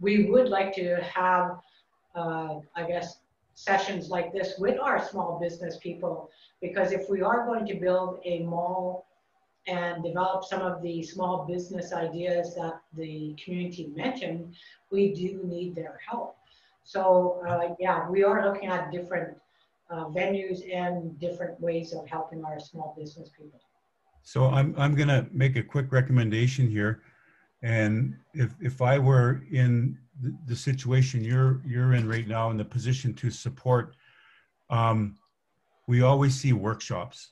we would like to have, sessions like this with our small business people, because if we are going to build a mall and develop some of the small business ideas that the community mentioned, we do need their help. So we are looking at different venues and different ways of helping our small business people. So I'm going to make a quick recommendation here. And if I were in the situation you're in right now, in the position to support, we always see workshops.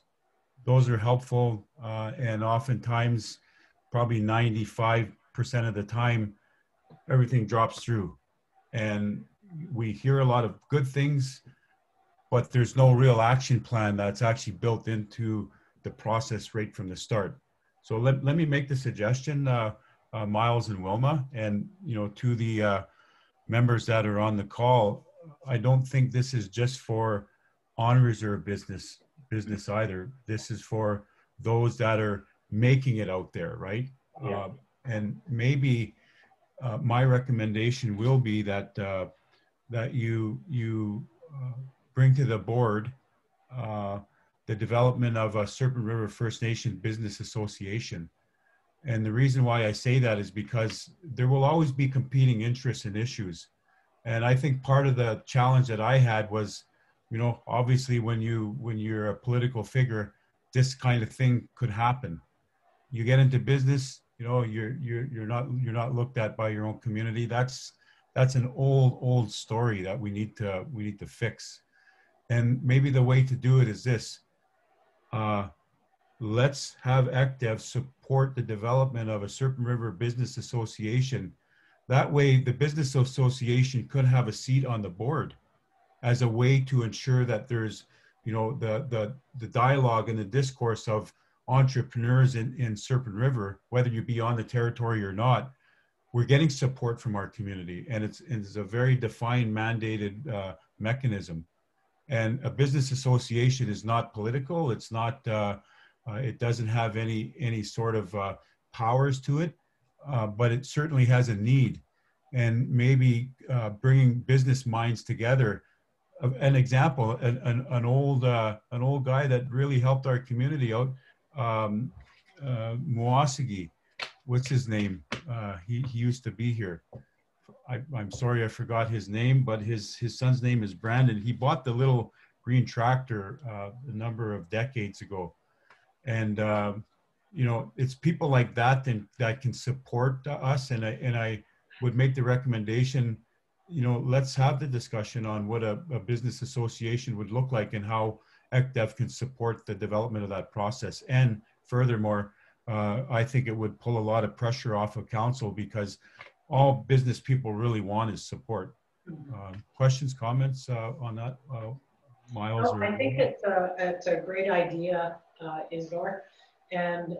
Those are helpful, and oftentimes, probably 95% of the time, everything drops through. And we hear a lot of good things, but there's no real action plan that's actually built into the process right from the start. So let me make the suggestion, Miles and Wilma, and to the members that are on the call, I don't think this is just for on-reserve business either. This is for those that are making it out there, right? Yeah. And maybe my recommendation will be that that you bring to the board the development of a Serpent River First Nation Business Association. And the reason why I say that is because there will always be competing interests and issues. And I think part of the challenge that I had was, obviously when you're a political figure, this kind of thing could happen. You get into business, you know, you're not looked at by your own community. That's an old story that we need to fix. And maybe the way to do it is this. Let's have ECDEV support the development of a Serpent River Business Association. That way the business association could have a seat on the board as a way to ensure that there's, you know, the dialogue and the discourse of entrepreneurs in Serpent River, whether you be on the territory or not. We're getting support from our community, and it's a very defined, mandated mechanism. And a business association is not political. It's not. It doesn't have any sort of powers to it, but it certainly has a need. And maybe bringing business minds together. An example, an old guy that really helped our community out, Mwasigi. What's his name? He used to be here. I'm sorry, I forgot his name, but his son's name is Brandon. He bought the little green tractor a number of decades ago. And, you know, it's people like that that can support us. And I would make the recommendation, you know, let's have the discussion on what a business association would look like and how ECDEV can support the development of that process. And furthermore, I think it would pull a lot of pressure off of council, because all business people really want is support. Questions, comments on that, Miles? I think it's a great idea, Isidore, and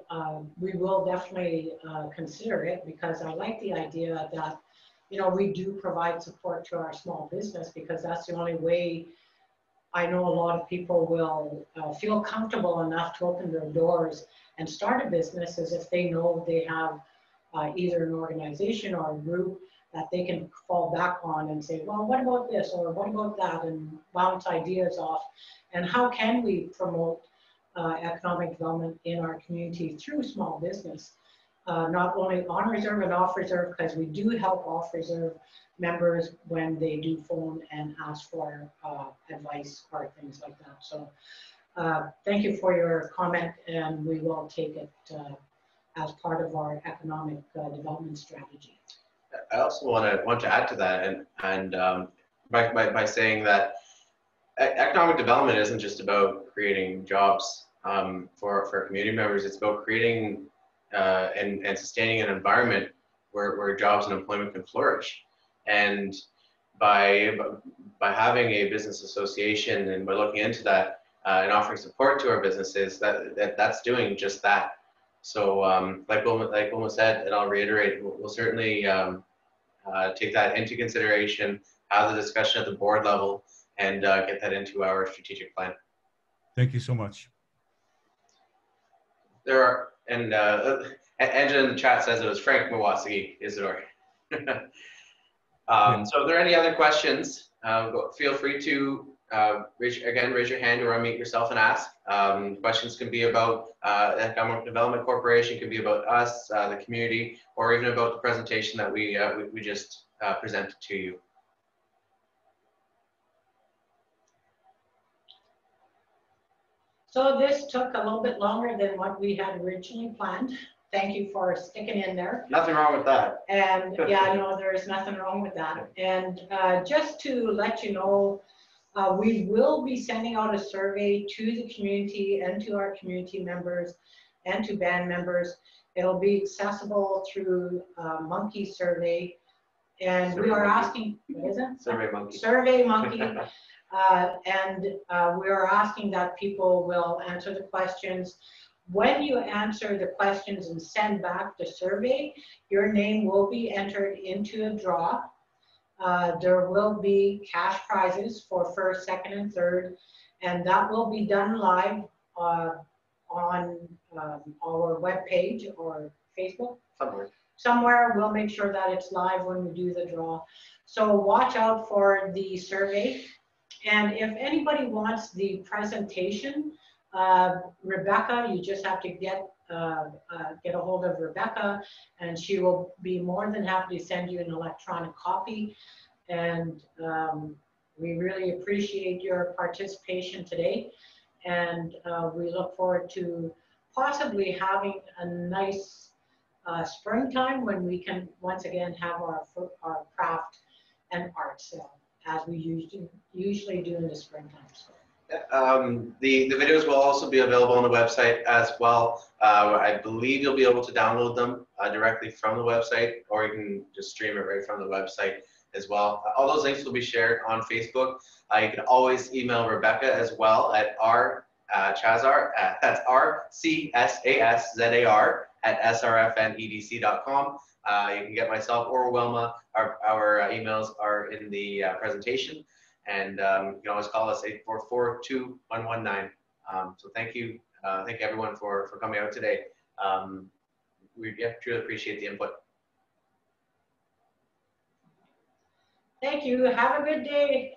we will definitely consider it, because I like the idea that, you know, we do provide support to our small business, because that's the only way I know a lot of people will feel comfortable enough to open their doors and start a business, is if they know they have either an organization or a group that they can fall back on and say, well, what about this, or what about that, and bounce ideas off. And how can we promote economic development in our community through small business? Not only on reserve and off reserve, because we do help off reserve members when they do phone and ask for advice or things like that. So thank you for your comment, and we will take it as part of our economic development strategy. I also want to add to that, and by saying that economic development isn't just about creating jobs for community members. It's about creating and sustaining an environment where jobs and employment can flourish. And by having a business association and by looking into that and offering support to our businesses, that's doing just that. So like Wilma said, and I'll reiterate, we'll certainly take that into consideration, have the discussion at the board level, and get that into our strategic plan. Thank you so much. There are, and Angela in the chat says it was Frank Mwasigi, Isidore. So are there any other questions? Feel free to raise your hand or unmute yourself and ask. Questions can be about the Economic Development Corporation, can be about us, the community, or even about the presentation that we just presented to you. So this took a little bit longer than what we had originally planned. Thank you for sticking in there. Nothing wrong with that. And yeah, no, there is nothing wrong with that. And just to let you know, we will be sending out a survey to the community and to our community members and to band members. It'll be accessible through Monkey Survey. And we are asking, what is it? Survey Monkey. Survey Monkey. And we are asking that people will answer the questions. When you answer the questions and send back the survey, your name will be entered into a draw. There will be cash prizes for first, second, and third, and that will be done live on our webpage or Facebook. Somewhere we'll make sure that it's live when we do the draw. So watch out for the survey. And if anybody wants the presentation, Rebecca, you just have to get a hold of Rebecca, and she will be more than happy to send you an electronic copy. And we really appreciate your participation today. And we look forward to possibly having a nice springtime when we can once again have our craft and art sale as we usually do in the springtime. So. The videos will also be available on the website as well. I believe you'll be able to download them directly from the website, or you can just stream it right from the website as well. All those links will be shared on Facebook. You can always email Rebecca as well at Chazar, that's RCSASZAR at SRFNEDC.com. You can get myself or Wilma. Our emails are in the presentation. And you can always call us 844-2119. So thank you everyone for coming out today. We truly appreciate the input. Thank you. Have a good day.